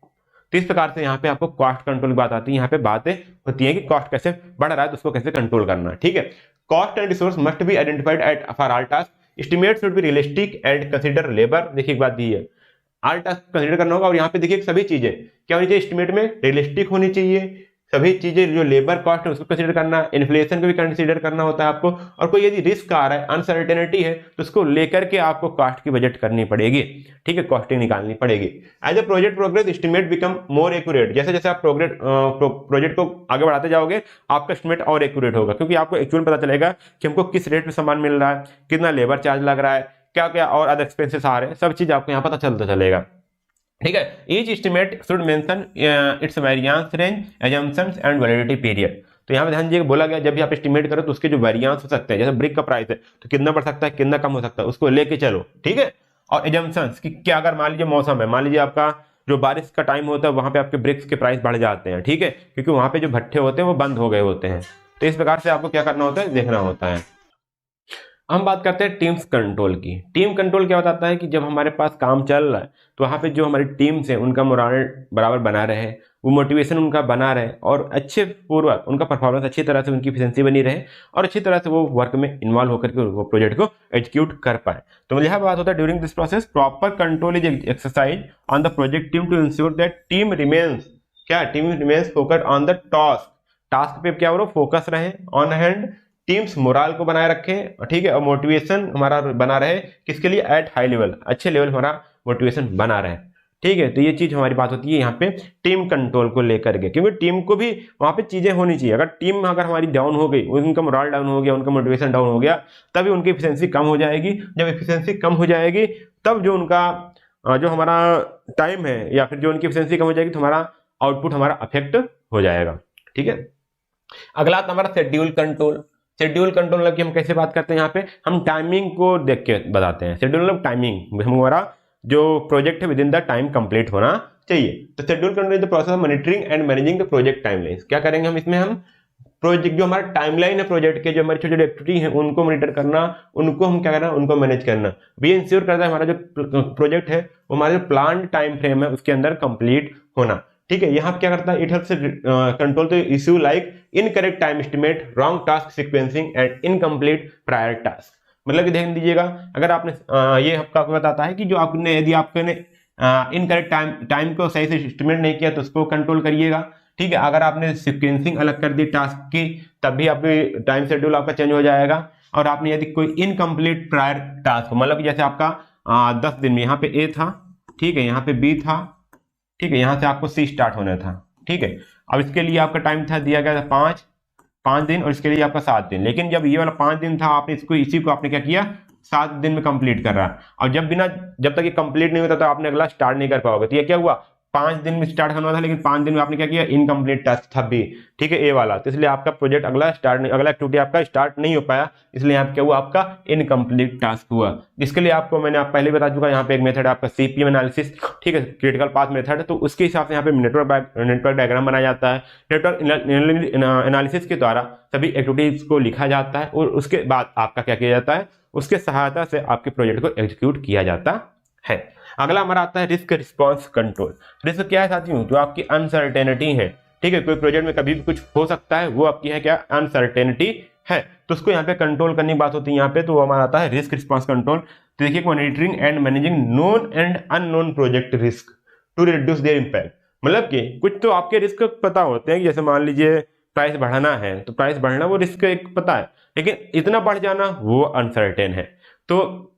तो इस प्रकार से यहाँ पे आपको कॉस्ट कंट्रोल की बात आती है। यहाँ पे बातें होती है कि कॉस्ट कैसे बढ़ रहा है तो उसको कैसे कंट्रोल करना है। ठीक है, cost and resource must be identified at for all task, estimate should be realistic and consider labour. देखिए एक बात दी है, ऑल टास्क कंसीडर करना होगा। और यहाँ पे देखिए सभी चीजें क्या होनी चाहिए एस्टिमेट में, रियलिस्टिक होनी चाहिए। सभी चीजें जो लेबर कॉस्ट है उसको कंसीडर करना, इन्फ्लेशन को भी कंसीडर करना होता है आपको। और कोई यदि रिस्क आ रहा है, अनसर्टेनिटी है, तो उसको लेकर के आपको कॉस्ट की बजट करनी पड़ेगी, ठीक है, कॉस्टिंग निकालनी पड़ेगी। As a project progress estimate become more accurate. जैसे जैसे आप प्रोजेक्ट को आगे बढ़ाते जाओगे आपका एस्टिमेट और एक्यूरेट होगा, क्योंकि आपको एक्चुअल पता चलेगा कि हमको किस रेट में सामान मिल रहा है, कितना लेबर चार्ज लग रहा है, क्या क्या और अदर एक्सपेंसेस आ रहे हैं, सब चीज आपको यहाँ पता चलता चलेगा, ठीक है। Each estimate should mention it's variance range, assumptions and validity period. तो यहाँ पे ध्यान दीजिए बोला गया जब भी आप एस्टिमेट करो तो उसके जो वेरिएंस हो सकते हैं, जैसे ब्रिक का प्राइस है तो कितना बढ़ सकता है, कितना कम हो सकता है, उसको लेके चलो, ठीक है। और एजम्पशंस कि क्या अगर मान लीजिए मौसम है, मान लीजिए आपका जो बारिश का टाइम होता है वहां पे आपके ब्रिक्स के प्राइस बढ़ जाते हैं, ठीक है, क्योंकि वहां पे जो भट्ठे होते हैं वो बंद हो गए होते हैं। तो इस प्रकार से आपको क्या करना होता है, देखना होता है। हम बात करते हैं टीम्स कंट्रोल की। टीम कंट्रोल क्या बताता है कि जब हमारे पास काम चल रहा है तो वहाँ पे जो हमारी टीम्स हैं उनका मोराल बराबर बना रहे, वो मोटिवेशन उनका बना रहे और अच्छे पूर्वक उनका परफॉर्मेंस अच्छी तरह से, उनकी एफिशिएंसी बनी रहे और अच्छी तरह से वो वर्क में इन्वॉल्व होकर के वो प्रोजेक्ट को एग्जीक्यूट कर पाए। तो यह बात होता है during this process proper control is exercise on the project team to ensure that team remains focused on the task पे क्या हो रहा फोकस रहे, ऑन हैंड टीम्स मोराल को बनाए रखें, ठीक है, और मोटिवेशन हमारा बना रहे किसके लिए, एट हाई लेवल, अच्छे लेवल हमारा मोटिवेशन बना रहे, ठीक है। तो ये चीज हमारी बात होती है यहाँ पे टीम कंट्रोल को लेकर के, क्योंकि टीम को भी वहां पे चीजें होनी चाहिए। अगर टीम हमारी डाउन हो गई, उनका मोराल डाउन हो गया, उनका मोटिवेशन डाउन हो गया, तभी उनकी एफिशिएंसी कम हो जाएगी। जब एफिशिएंसी कम हो जाएगी तब जो उनका जो हमारा टाइम है या फिर जो उनकी एफिशिएंसी कम हो जाएगी तो हमारा आउटपुट हमारा अफेक्ट हो जाएगा, ठीक है। अगला आता हमारा शेड्यूल कंट्रोल। शेड्यूल कंट्रोल मतलब कि हम कैसे बात करते हैं, यहाँ पे हम टाइमिंग को देख के बताते हैं। शेड्यूल मतलब टाइमिंग, हमारा जो प्रोजेक्ट है with in the time complete होना चाहिए। तो schedule control is the process of monitoring and managing the project timelines. क्या करेंगे हम इसमें, हम प्रोजेक्ट जो हमारा टाइमलाइन है प्रोजेक्ट के, जो हमारी छोटी छोटी एक्टिविटी है उनको मॉनिटर करना, उनको हम क्या करना, उनको मैनेज करना। ये इंश्योर करता है हमारा जो प्रोजेक्ट है वो हमारा जो प्लान टाइम फ्रेम है उसके अंदर कंप्लीट होना, ठीक है। यहाँ क्या करता है, it helps control the issue like incorrect time estimate, wrong task sequencing and incomplete prior task. मतलब कि ध्यान दीजिएगा, अगर आपने ये आपको बताता है कि जो आपने यदि आपने इनकरेक्ट टाइम को सही से एस्टिमेट नहीं किया तो उसको कंट्रोल करिएगा, ठीक है। अगर आपने सीक्वेंसिंग अलग कर दी टास्क की तब भी आपकी टाइम शेड्यूल आपका चेंज हो जाएगा। और आपने यदि कोई इनकम्प्लीट प्रायर टास्क, मतलब जैसे आपका 10 दिन में यहाँ पे ए था, ठीक है, यहाँ पे बी था, ठीक है, यहाँ से आपको सी स्टार्ट होना था, ठीक है। अब इसके लिए आपका टाइम था दिया गया था 5 दिन और इसके लिए आपका 7 दिन। लेकिन जब ये वाला 5 दिन था आपने इसी को आपने क्या किया, 7 दिन में कंप्लीट कर रहा है। और जब तक ये कंप्लीट नहीं होता तो आपने अगला स्टार्ट नहीं कर पाओगे। तो ये क्या हुआ, 5 दिन में स्टार्ट करना था लेकिन 5 दिन में आपने क्या किया, इनकम्प्लीट टास्क था बी, ठीक है, ए वाला। तो इसलिए आपका प्रोजेक्ट अगला एक्टिविटी आपका स्टार्ट नहीं हो पाया, इसलिए आप क्या हुआ, आपका इनकम्प्लीट टास्क हुआ। इसके लिए आपको मैंने पहले बता चुका, यहाँ पे एक मेथड है आपका सीपीएम एनालिसिस, ठीक है, क्रिटिकल पाथ मेथड। तो उसके हिसाब से यहाँ पे नेटवर्क डायग्राम बनाया जाता है। नेटवर्क एनालिसिस के द्वारा सभी एक्टिविटीज को लिखा जाता है और उसके बाद आपका क्या किया जाता है, उसके सहायता से आपके प्रोजेक्ट को एग्जीक्यूट किया जाता है। अगला हमारा आता है रिस्क रिस्पांस कंट्रोल। रिस्क क्या है साथियों, जो आपकी अनसर्टेनिटी है, ठीक है, कोई प्रोजेक्ट में कभी भी कुछ हो सकता है, वो आपकी है क्या, अनसर्टेनिटी है। तो उसको यहाँ पे कंट्रोल करने की बात होती है यहाँ पे, तो वो हमारा आता है रिस्क रिस्पांस कंट्रोल। तो देखिए, monitoring and managing known and unknown project risk to reduce their impact. मतलब कि कुछ तो आपके रिस्क पता होते हैं, जैसे मान लीजिए प्राइस बढ़ाना है तो प्राइस बढ़ना वो रिस्क एक पता है, लेकिन इतना बढ़ जाना वो अनसर्टेन है। तो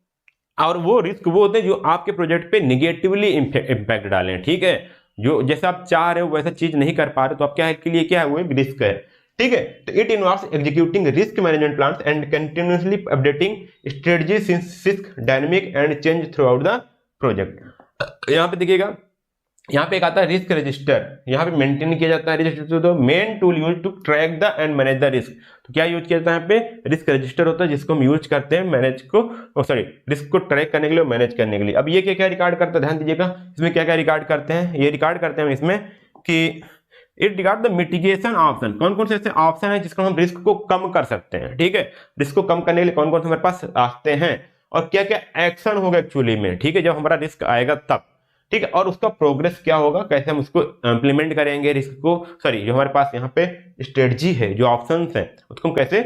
और वो रिस्क वो होते हैं जो आपके प्रोजेक्ट पे निगेटिवली इम्पैक्ट डालें, ठीक है। जो जैसे आप चाह रहे हो वैसा चीज नहीं कर पा रहे तो आप क्या है के लिए क्या है, वो एक रिस्क है, ठीक है। तो it involves executing risk management plans and continuously updating strategy since risk dynamic and change through out the project. यहाँ पे देखिएगा, यहाँ पे एक आता है रिस्क रजिस्टर, यहाँ पे मेंटेन किया जाता है रजिस्टर, तो main tool use to track the and manage the risk. तो क्या यूज किया जाता है यहाँ पे, रिस्क रजिस्टर होता है जिसको हम यूज करते हैं रिस्क को ट्रैक करने के लिए, मैनेज करने के लिए। अब ये क्या क्या रिकॉर्ड करता है, ध्यान दीजिएगा, इसमें क्या क्या रिकॉर्ड करते हैं, ये रिकॉर्ड करते हैं इसमें कि it regard the mitigation option, कौन कौन से ऐसे ऑप्शन है जिसको हम रिस्क को कम कर सकते हैं, ठीक है। रिस्क को कम करने के लिए कौन कौन से हमारे पास रास्ते हैं और क्या क्या एक्शन होगा एक्चुअली में, ठीक है, जब हमारा रिस्क आएगा तब, ठीक है। और उसका प्रोग्रेस क्या होगा, कैसे हम उसको इंप्लीमेंट करेंगे रिस्क को, जो हमारे पास यहाँ पे स्ट्रेटजी है, जो ऑप्शंस है, उसको हम कैसे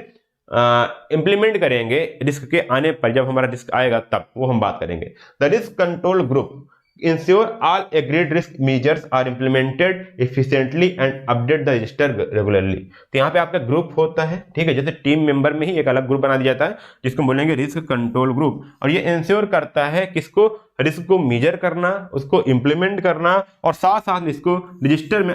इंप्लीमेंट करेंगे रिस्क के आने पर, जब हमारा रिस्क आएगा तब, वो हम बात करेंगे। The risk control group ensure all agreed risk measures are implemented efficiently and update the register regularly। तो यहाँ पे आपका ग्रुप होता है, ठीक है, जैसे टीम मेंबर में ही एक अलग ग्रुप बना दिया जाता है जिसको बोलेंगे रिस्क कंट्रोल ग्रुप, और ये इंश्योर करता है किसको, रिस्क को मेजर करना, उसको इंप्लीमेंट करना और साथ साथ इसको रजिस्टर में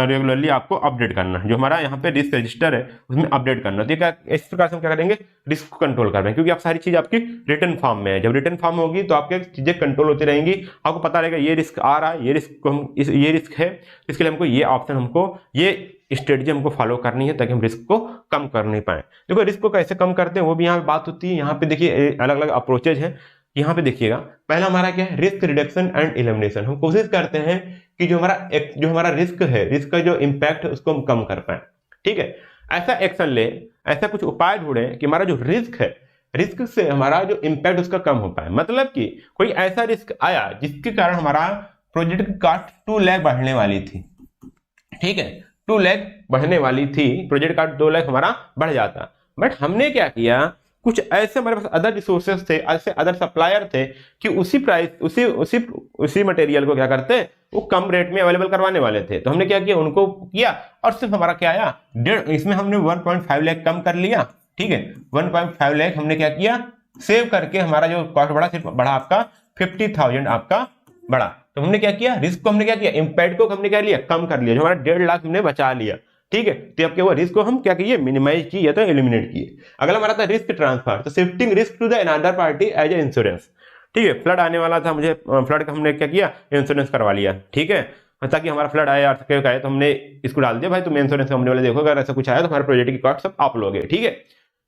रेगुलरली आपको अपडेट करना। जो हमारा यहाँ पे रिस्क रजिस्टर है उसमें अपडेट करना। तो क्या इस प्रकार से हम क्या करेंगे, रिस्क को कंट्रोल कर रहे हैं, क्योंकि आप सारी चीज आपकी रिटर्न फॉर्म में है। जब रिटर्न फॉर्म होगी तो आपके चीजें कंट्रोल होती रहेंगी, आपको पता रहेगा ये रिस्क आ रहा है, ये रिस्क को हम ये रिस्क है, इसके लिए हमको ये ऑप्शन, हमको ये स्ट्रेटजी हमको फॉलो करनी है ताकि हम रिस्क को कम कर नहीं पाए। देखो रिस्क को कैसे कम करते हैं वो भी यहाँ पे बात होती है। यहाँ पे देखिए अलग अलग अप्रोचेज हैं। यहाँ पे देखिएगा पहला हमारा क्या है, रिस्क रिडक्शन एंड एलिमिनेशन। हम कोशिश करते हैं कि जो हमारा रिस्क है, रिस्क का जो इम्पैक्ट है उसको हम कम कर पाए, ठीक है। ऐसा एक्शन ले, ऐसा कुछ उपाय ढूंढे कि हमारा जो रिस्क है, रिस्क से हमारा जो इम्पैक्ट उसका कम हो पाए। मतलब कि कोई ऐसा रिस्क आया जिसके कारण हमारा प्रोजेक्ट की कॉस्ट 2 लाख बढ़ने वाली थी, ठीक है, 2 लाख बढ़ने वाली थी, प्रोजेक्ट का 2 लाख हमारा बढ़ जाता। बट हमने क्या किया, कुछ ऐसे हमारे पास अदर रिसोर्सेज थे, ऐसे अदर सप्लायर थे कि उसी प्राइस उसी मटेरियल को क्या करते, वो कम रेट में अवेलेबल करवाने वाले थे। तो हमने क्या किया, उनको किया और सिर्फ हमारा क्या आया, इसमें हमने 1.5 लाख कम कर लिया, ठीक है। 1.5 लाख हमने क्या किया, सेव करके हमारा जो कॉस्ट बढ़ा, सिर्फ बढ़ा आपका 50,000 आपका बढ़ा। तो हमने क्या किया, रिस्क को हमने क्या किया, इम्पैक्ट को हमने क्या लिया, कम कर लिया, जो हमारा 1.5 लाख हमने बचा लिया, ठीक है। तो अब क्या हुआ, रिस्क को हम क्या किए, मिनिमाइज किए या तो एलिमिनेट किए। अगला हमारा था रिस्क ट्रांसफर, तो shifting risk to the another party as a insurance, ठीक है। फ्लड आने वाला था, मुझे फ्लड का हमने क्या किया, इंश्योरेंस करवा लिया, ठीक है, ताकि हमारा फ्लड आया, अर्थक्वेक आया तो हमने इसको डाल दिया, भाई तुम इंश्योरेंस कंपनी वाले देखो अगर ऐसा कुछ आया तो हमारे प्रोजेक्ट की कॉस्ट सब आप लोगे, ठीक है।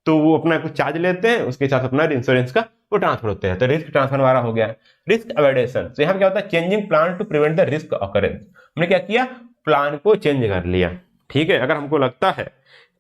तो वो अपना कुछ चार्ज लेते हैं, उसके साथ अपना इंश्योरेंस का वो ट्रांसफर होते हैं। तो रिस्क ट्रांसफर हमारा हो गया। रिस्क अवॉइडेशन, तो यहाँ पे क्या होता है, changing plan to prevent the risk occurrence. हमने क्या किया, प्लान को चेंज कर लिया, ठीक है। अगर हमको लगता है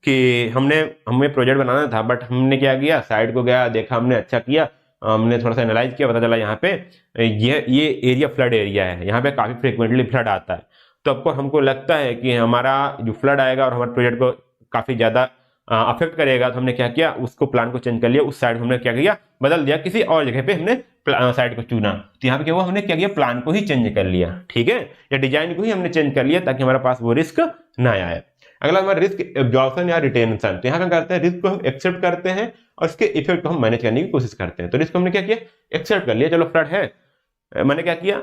कि हमें प्रोजेक्ट बनाना था, बट हमने क्या किया, साइड को गया, देखा हमने, अच्छा किया, हमने थोड़ा सा एनालाइज किया, पता चला यहाँ पे ये एरिया फ्लड एरिया है, यहाँ पे काफी फ्रिक्वेंटली फ्लड आता है। तो आपको हमको लगता है कि हमारा जो फ्लड आएगा और हमारे प्रोजेक्ट को काफी ज्यादा अफेक्ट करेगा, तो हमने क्या किया, उसको प्लान को चेंज कर लिया, उस साइड हमने क्या किया, बदल दिया, किसी और जगह पे हमने साइड को चुना। तो यहाँ पे क्या हुआ, हमने क्या किया, प्लान को ही चेंज कर लिया, ठीक है, या डिजाइन को ही हमने चेंज कर लिया ताकि हमारे पास वो रिस्क ना आए। अगला हमारा रिस्क एब्जॉर्प्शन या रिटेंशन, तो यहाँ पे करते हैं, रिस्क को हम एक्सेप्ट करते हैं और इसके इफेक्ट को हम मैनेज करने की कोशिश करते हैं। तो रिस्क हमने क्या किया, एक्सेप्ट कर लिया, चलो फ्लड है, मैंने क्या किया,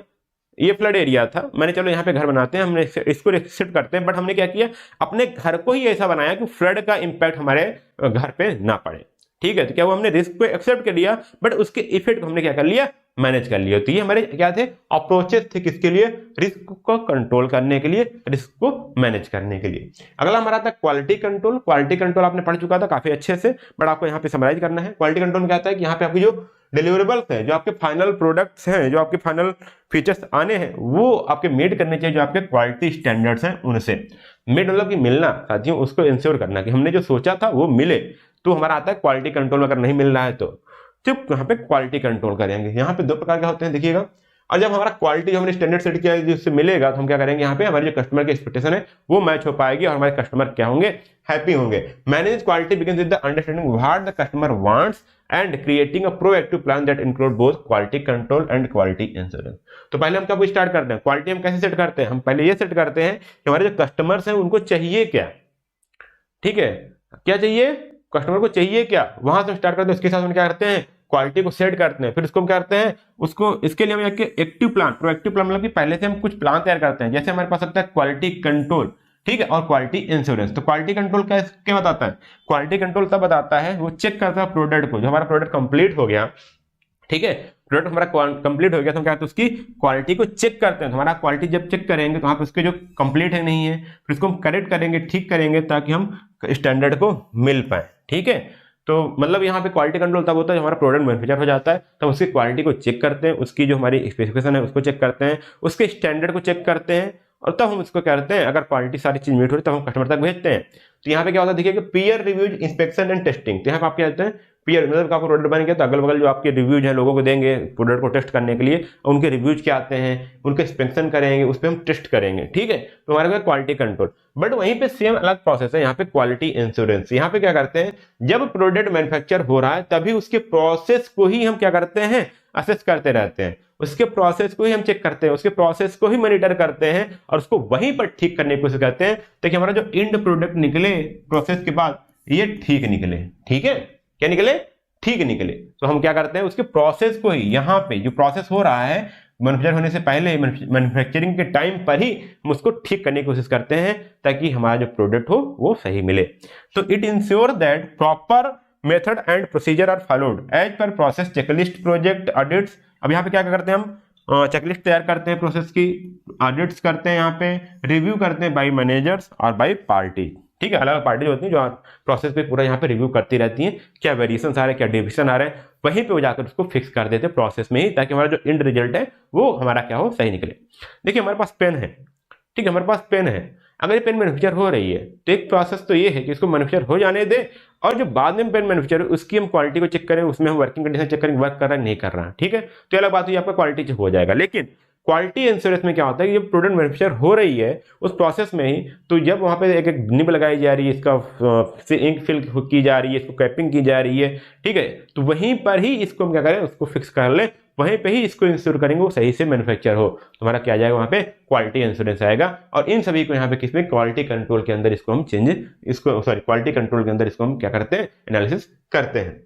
ये फ्लड एरिया था, मैंने चलो यहाँ पे घर बनाते हैं, हमने इसको एक्सेप्ट करते हैं, बट हमने क्या किया, अपने घर को ही ऐसा बनाया कि फ्लड का इंपैक्ट हमारे घर पे ना पड़े, ठीक है। तो क्या हुआ, हमने रिस्क को एक्सेप्ट कर लिया, बट उसके इफेक्ट को हमने क्या कर लिया, मैनेज कर लिया। तो ये हमारे क्या थे, अप्रोचेस थे, किसके लिए, रिस्क को कंट्रोल करने के लिए, रिस्क को मैनेज करने के लिए। अगला हमारा था क्वालिटी कंट्रोल। क्वालिटी कंट्रोल आपने पढ़ चुका था काफी अच्छे से, बट आपको यहाँ पे समराइज करना है। क्वालिटी कंट्रोल में क्या होता है कि यहाँ पे आपकी जो डिलीवरेबल्स हैं, जो आपके फाइनल प्रोडक्ट्स हैं, जो आपके फाइनल फीचर्स आने हैं, वो आपके मीट करने चाहिए, जो आपके क्वालिटी स्टैंडर्ड्स हैं उनसे। मीट मतलब कि मिलना, साथियों उसको इंश्योर करना कि हमने जो सोचा था वो मिले। तो हमारा आता है क्वालिटी कंट्रोल, अगर नहीं मिल रहा है तो यहाँ पे क्वालिटी कंट्रोल करेंगे। यहाँ पे 2 प्रकार के होते हैं, देखिएगा। और जब हमारा क्वालिटी जो हमने स्टैंडर्ड सेट किया है जिससे मिलेगा, तो हम क्या करेंगे, यहाँ पे हमारे जो कस्टमर की एक्सपेक्टेशन है वो मैच हो पाएगी और हमारे कस्टमर क्या होंगे, हैप्पी होंगे। Manage quality begins with the understanding what the customer wants and creating a proactive plan that include both quality control and quality insurance. तो पहले हम क्या स्टार्ट करते हैं, क्वालिटी हम कैसे सेट करते हैं, हम पहले ये सेट करते हैं कि हमारे जो कस्टमर्स हैं उनको चाहिए क्या, ठीक है, क्या चाहिए, कस्टमर को चाहिए क्या, वहां से स्टार्ट करते हैं। उसके साथ हम क्या करते हैं, क्वालिटी को सेट करते हैं, फिर उसको हम क्या करते हैं, उसको इसके लिए हम एक एक्टिव प्लान, प्रोएक्टिव प्लान मतलब कि पहले से हम कुछ प्लान तैयार करते हैं। जैसे हमारे पास होता है क्वालिटी कंट्रोल, ठीक है, और क्वालिटी इंश्योरेंस। तो क्वालिटी कंट्रोल क्या बताता है, क्वालिटी कंट्रोल तब बताता है, वो चेक करता है प्रोडक्ट को, जो हमारा प्रोडक्ट कंप्लीट हो गया, ठीक है, प्रोडक्ट हमारा कंप्लीट हो गया, तो हम क्या करते हैं, उसकी क्वालिटी को चेक करते हैं। तो हमारा क्वालिटी जब चेक करेंगे तो वहाँ पे उसके जो कंप्लीट है नहीं है, फिर उसको हम करेक्ट करेंगे, ठीक करेंगे, ताकि हम स्टैंडर्ड को मिल पाए, ठीक है। तो मतलब यहाँ पे क्वालिटी कंट्रोल तब होता है जब हमारा प्रोडक्ट मैन्युफैक्चर हो जाता है, तब उसकी क्वालिटी को चेक करते हैं, उसकी जो हमारी स्पेसिफिकेशन है उसको चेक करते हैं, उसके स्टैंडर्ड को चेक करते हैं, और तब हम उसको करते हैं, अगर क्वालिटी सारी चीज मीट हो रही तब हम कस्टमर तक भेजते हैं। तो यहाँ पे क्या होता है, देखिए peer reviews, inspection and testing. तो यहाँ पे आप क्या कहते हैं, पीयर मतलब आपको प्रोडक्ट बन गया तो अगल बगल जो आपके रिव्यूज हैं लोगों को देंगे प्रोडक्ट को टेस्ट करने के लिए, उनके रिव्यूज क्या आते हैं, उनके इंस्पेक्शन करेंगे, उस पर हम टेस्ट करेंगे, ठीक है। तो हमारे पास क्वालिटी कंट्रोल, बट वहीं पे सेम अलग प्रोसेस है यहाँ पे क्वालिटी इंश्योरेंस। यहाँ पे क्या करते हैं, जब प्रोडक्ट मैन्युफैक्चर हो रहा है तभी उसके प्रोसेस को ही हम क्या करते हैं, असेस करते रहते हैं, उसके प्रोसेस को ही हम चेक करते हैं, उसके प्रोसेस को ही मॉनिटर करते हैं और उसको वहीं पर ठीक करने की कोशिश करते हैं ताकि हमारा जो एंड प्रोडक्ट निकले प्रोसेस के बाद ये ठीक निकले। ठीक है, क्या निकले? ठीक निकले। तो हम क्या करते हैं, उसके प्रोसेस को ही, यहाँ पे जो प्रोसेस हो रहा है मैन्युफैक्चर होने से पहले, मैन्युफैक्चरिंग के टाइम पर ही हम उसको ठीक करने की कोशिश करते हैं ताकि हमारा जो प्रोडक्ट हो वो सही मिले। तो it ensure that proper method and procedure are followed as per process checklist project audits. अब यहाँ पे क्या करते हैं हम, चेकलिस्ट तैयार करते हैं, प्रोसेस की ऑडिट्स करते हैं, यहाँ पे रिव्यू करते हैं बाय मैनेजर्स और बाय पार्टी। ठीक है, अलग अलग पार्टी होती है जो प्रोसेस पे पूरा यहाँ पे रिव्यू करती रहती हैं, क्या वेरिएशन आ रहे हैं, क्या डेविएशन आ रहे हैं, वहीं पे वो जाकर उसको फिक्स कर देते हैं प्रोसेस में ही, ताकि हमारा जो एंड रिजल्ट है वो हमारा क्या हो, सही निकले। देखिए हमारे पास पेन है, ठीक है, हमारे पास पेन है, अगर ये पेन मैन्युफैक्चर हो रही है तो एक प्रोसेस तो ये है कि इसको मैन्युफैक्चर हो जाने दे और जो बाद में पेन मैन्युफैक्चर उसकी हम क्वालिटी को चेक करें, उसमें हम वर्किंग कंडीशन चेक करें, वर्क कर रहा है नहीं कर रहा है। ठीक है, तो अलग बात हुई, आपका क्वालिटी चेक हो जाएगा। लेकिन क्वालिटी इंश्योरेंस में क्या होता है कि जब प्रोडक्ट मैन्युफैक्चर हो रही है उस प्रोसेस में ही, तो जब वहाँ पे एक एक निब लगाई जा रही है, इसका इंक फिल की जा रही है, इसको कैपिंग की जा रही है, ठीक है, तो वहीं पर ही इसको हम क्या करें, उसको फिक्स कर लें, वहीं पे ही इसको इंश्योर करेंगे वो सही से मैन्युफैक्चर हो। तुम्हारा क्या आ जाएगा, वहाँ पे क्वालिटी इंश्योरेंस आएगा। और इन सभी को यहाँ पे किसमें, क्वालिटी कंट्रोल के अंदर इसको हम क्वालिटी कंट्रोल के अंदर इसको हम क्या करते हैं, एनालिसिस करते हैं।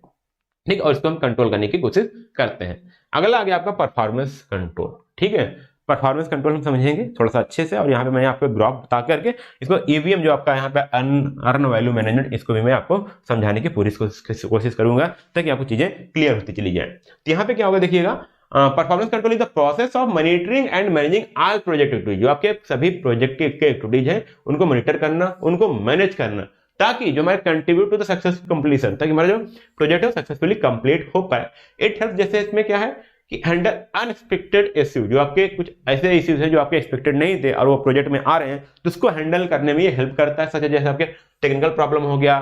ठीक, और इसको हम कंट्रोल करने की कोशिश करते हैं। अगला आ गया आपका परफॉर्मेंस कंट्रोल। ठीक है, परफॉर्मेंस कंट्रोल हम समझेंगे थोड़ा सा अच्छे से, और यहाँ पे मैं आपको ग्राफ बता करके इसको ईवीएम जो आपका यहाँ पे अर्न वैल्यू मैनेजमेंट, इसको भी मैं आपको समझाने की पूरी कोशिश करूंगा ताकि आपको चीजें क्लियर होती चली जाए। तो यहाँ पे क्या होगा, देखिएगा, performance control is the process of monitoring and managing all project activities. जो आपके सभी प्रोजेक्ट के एक्टिविटीज हैं उनको मॉनिटर करना, उनको मैनेज करना, ताकि जो हमारे contribute to the successful completion, ताकि हमारा जो प्रोजेक्ट है सक्सेसफुली कंप्लीट हो पाए। इट हेल्प, जैसे इसमें क्या है कि हैंडल अनएक्सपेक्टेड इश्यू, जो आपके कुछ ऐसे इश्यूज हैं जो आपके एक्सपेक्टेड नहीं थे और वो प्रोजेक्ट में आ रहे हैं, तो उसको हैंडल करने में ये हेल्प करता है। सच है, जैसे आपके टेक्निकल प्रॉब्लम हो गया,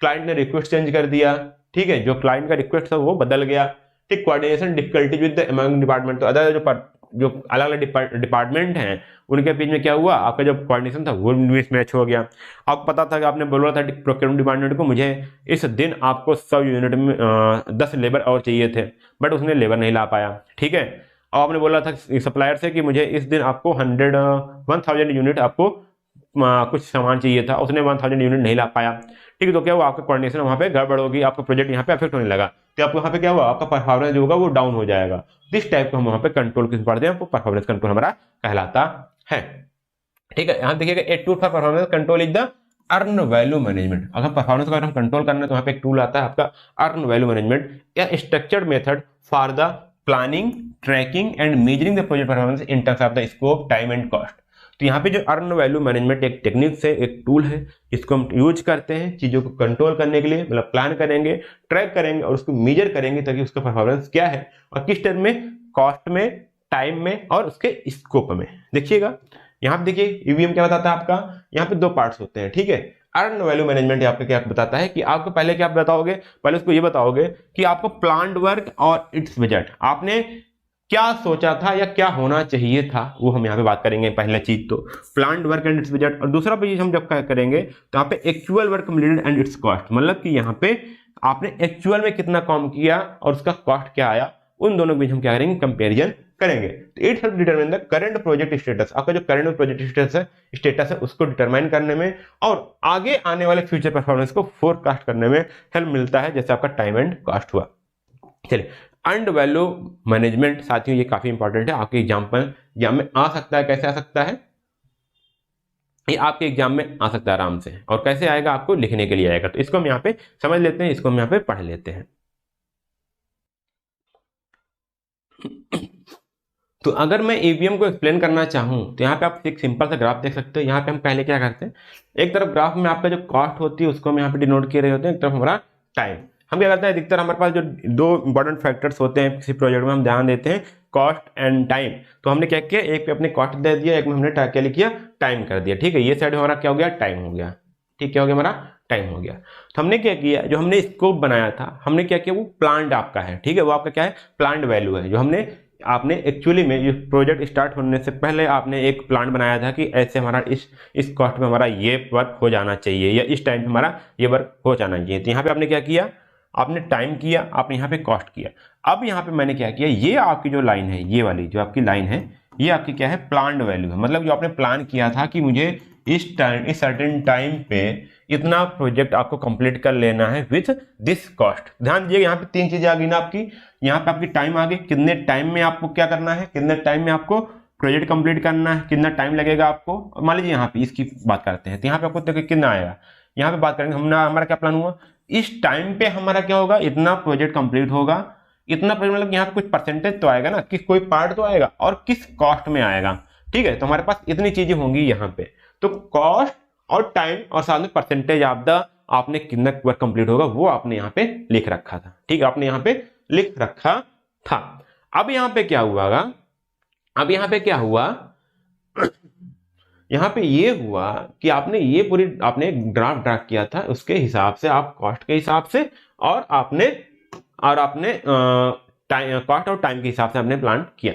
क्लाइंट ने रिक्वेस्ट चेंज कर दिया, ठीक है, जो क्लाइंट का रिक्वेस्ट था वो बदल गया, ठीक, coordination difficulties with the among department, तो अदर जो अलग अलग डिपार्टमेंट हैं उनके बीच में क्या हुआ, आपका जो कोऑर्डिनेशन था वो मिसमैच हो गया। आपको पता था कि आपने बोला था प्रोक्योरमेंट डिपार्टमेंट को, मुझे इस दिन आपको 100 यूनिट में 10 लेबर और चाहिए थे, बट उसने लेबर नहीं ला पाया। ठीक है, और आपने बोला था सप्लायर से कि मुझे इस दिन आपको 1000 यूनिट आपको कुछ सामान चाहिए था, उसने 1000 यूनिट नहीं ला पाया। ठीक है, तो क्या हुआ, आपका कोऑर्डिनेशन वहाँ पे गड़बड़ होगी, आपका प्रोजेक्ट यहाँ पे अफेक्ट होने लगा, तो आपको यहाँ पे क्या हुआ, आपका परफॉर्मेंस जो होगा वो डाउन हो जाएगा। इस टाइप का हम वहाँ पे कंट्रोल किस पढ़ते हैं, आपको परफॉर्मेंस कंट्रोल हमारा कहलाता है। ठीक है, यहाँ देखिएगा, एक tool for performance control is the earn value management. अगर परफॉर्मेंस का हम कंट्रोल करना है तो यहाँ पे एक टूल आता है आपका अर्न वैल्यू मैनेजमेंट, या structured method for the planning, tracking and measuring the project performance in terms of the scope, time and cost. तो यहाँ पे जो अर्न वैल्यू मैनेजमेंट एक टेक्निक से एक टूल है, इसको हम यूज करते हैं चीजों को कंट्रोल करने के लिए, मतलब प्लान करेंगे, ट्रैक करेंगे और उसको मेजर करेंगे ताकि उसका परफॉर्मेंस क्या है और किस टर्म में, कॉस्ट में, टाइम में और उसके स्कोप में। देखिएगा यहाँ पे, देखिए ईवीएम क्या बताता है आपका, यहाँ पे 2 पार्ट्स होते हैं। ठीक है, अर्न वैल्यू मैनेजमेंट आपको क्या बताता है कि आपको पहले क्या बताओगे, पहले उसको ये बताओगे कि आपको प्लान्ड वर्क और इट्स बजट, आपने क्या सोचा था या क्या होना चाहिए था, वो हम यहाँ पे बात करेंगे। पहला चीज तो planned work and it's budget, और दूसरा चीज हम जब करेंगे तो यहाँ पे actual work completed and it's cost, मतलब कि यहाँ पे आपने एक्चुअल में कितना काम किया और उसका कॉस्ट क्या आया, उन दोनों के बीच हम क्या करेंगे, कंपेरिजन करेंगे। तो it help determine the current project status, आपका जो करंट प्रोजेक्ट स्टेटस है उसको डिटरमाइन करने में और आगे आने वाले फ्यूचर परफॉर्मेंस को फोरकास्ट करने में हेल्प मिलता है, जैसे आपका टाइम एंड कॉस्ट हुआ। चलिए, अर्न वैल्यू मैनेजमेंट साथियों ये काफी इंपॉर्टेंट है, आपके एग्जाम में आ सकता है। कैसे आ सकता है, ये आपके एग्जाम में आ सकता है आराम से, और कैसे आएगा, आपको लिखने के लिए आएगा। तो इसको हम यहाँ पे समझ लेते हैं, इसको हम यहाँ पे पढ़ लेते हैं। तो अगर मैं ईवीएम को एक्सप्लेन करना चाहूँ तो यहाँ पे आप एक सिंपल सा ग्राफ देख सकते हो। यहाँ पे हम पहले क्या करते हैं, एक तरफ ग्राफ में आपका जो कॉस्ट होती है उसको हम यहाँ पे डिनोट किए रहे होते हैं, एक तरफ हमारा टाइम। हम क्या करते हैं, अधिकतर हमारे पास जो 2 इंपॉर्टेंट फैक्टर्स होते हैं किसी प्रोजेक्ट में, हम ध्यान देते हैं कॉस्ट एंड टाइम। तो हमने क्या किया, एक पे अपने कॉस्ट दे दिया, एक में हमने क्या लिखा, टाइम कर दिया। ठीक है, ये साइड हमारा क्या हो गया, टाइम हो गया। ठीक, क्या हो गया, हमारा टाइम हो गया। तो हमने क्या किया, जो हमने स्कोप बनाया था, हमने क्या किया, वो प्लान्ड आपका है। ठीक है, वो आपका क्या है, प्लान्ड वैल्यू है, जो हमने आपने एक्चुअली में ये प्रोजेक्ट स्टार्ट होने से पहले आपने एक प्लान बनाया था कि ऐसे हमारा इस कॉस्ट में हमारा ये वर्क हो जाना चाहिए, या इस टाइम पे हमारा ये वर्क हो जाना चाहिए। तो यहाँ पे आपने क्या किया, आपने टाइम किया, आपने यहाँ पे कॉस्ट किया। अब यहाँ पे मैंने क्या किया, ये आपकी जो लाइन है, ये वाली जो आपकी लाइन है, ये आपकी क्या है, प्लान्ड वैल्यू है। मतलब जो आपने प्लान किया था कि मुझे इस सर्टेन टाइम पे इतना प्रोजेक्ट आपको कंप्लीट कर लेना है विथ दिस कॉस्ट। ध्यान दीजिए यहाँ पे 3 चीजें आ गई ना आपकी। यहाँ पे आपकी टाइम आ गई, कितने टाइम में आपको क्या करना है, कितने टाइम में आपको प्रोजेक्ट कंप्लीट करना है, कितना टाइम लगेगा आपको। मान लीजिए यहाँ पे इसकी बात करते हैं, तो यहाँ पे आपको देखिए कितना आएगा। यहाँ पे बात करेंगे हमारा क्या प्लान हुआ, इस टाइम पे हमारा क्या होगा, इतना प्रोजेक्ट कंप्लीट होगा। इतना प्रोजेक्ट मतलब यहाँ पे कुछ परसेंटेज तो आएगा ना, किस कोई पार्ट तो आएगा, और किस कॉस्ट में आएगा। ठीक है, तो हमारे पास इतनी चीजें होंगी यहाँ पे। तो कॉस्ट और टाइम और साथ में परसेंटेज ऑफ द आपने कितना वर्क कंप्लीट होगा वो आपने यहाँ पे लिख रखा था। ठीक है, आपने यहाँ पे लिख रखा था। अब यहाँ पे क्या हुआ, अब यहाँ पे क्या हुआ, यहाँ पे ये हुआ कि आपने ये पूरी आपने ग्राफ ड्रा किया था, उसके हिसाब से आप कॉस्ट के हिसाब से और आपने कॉस्ट और टाइम के हिसाब से आपने प्लान किया।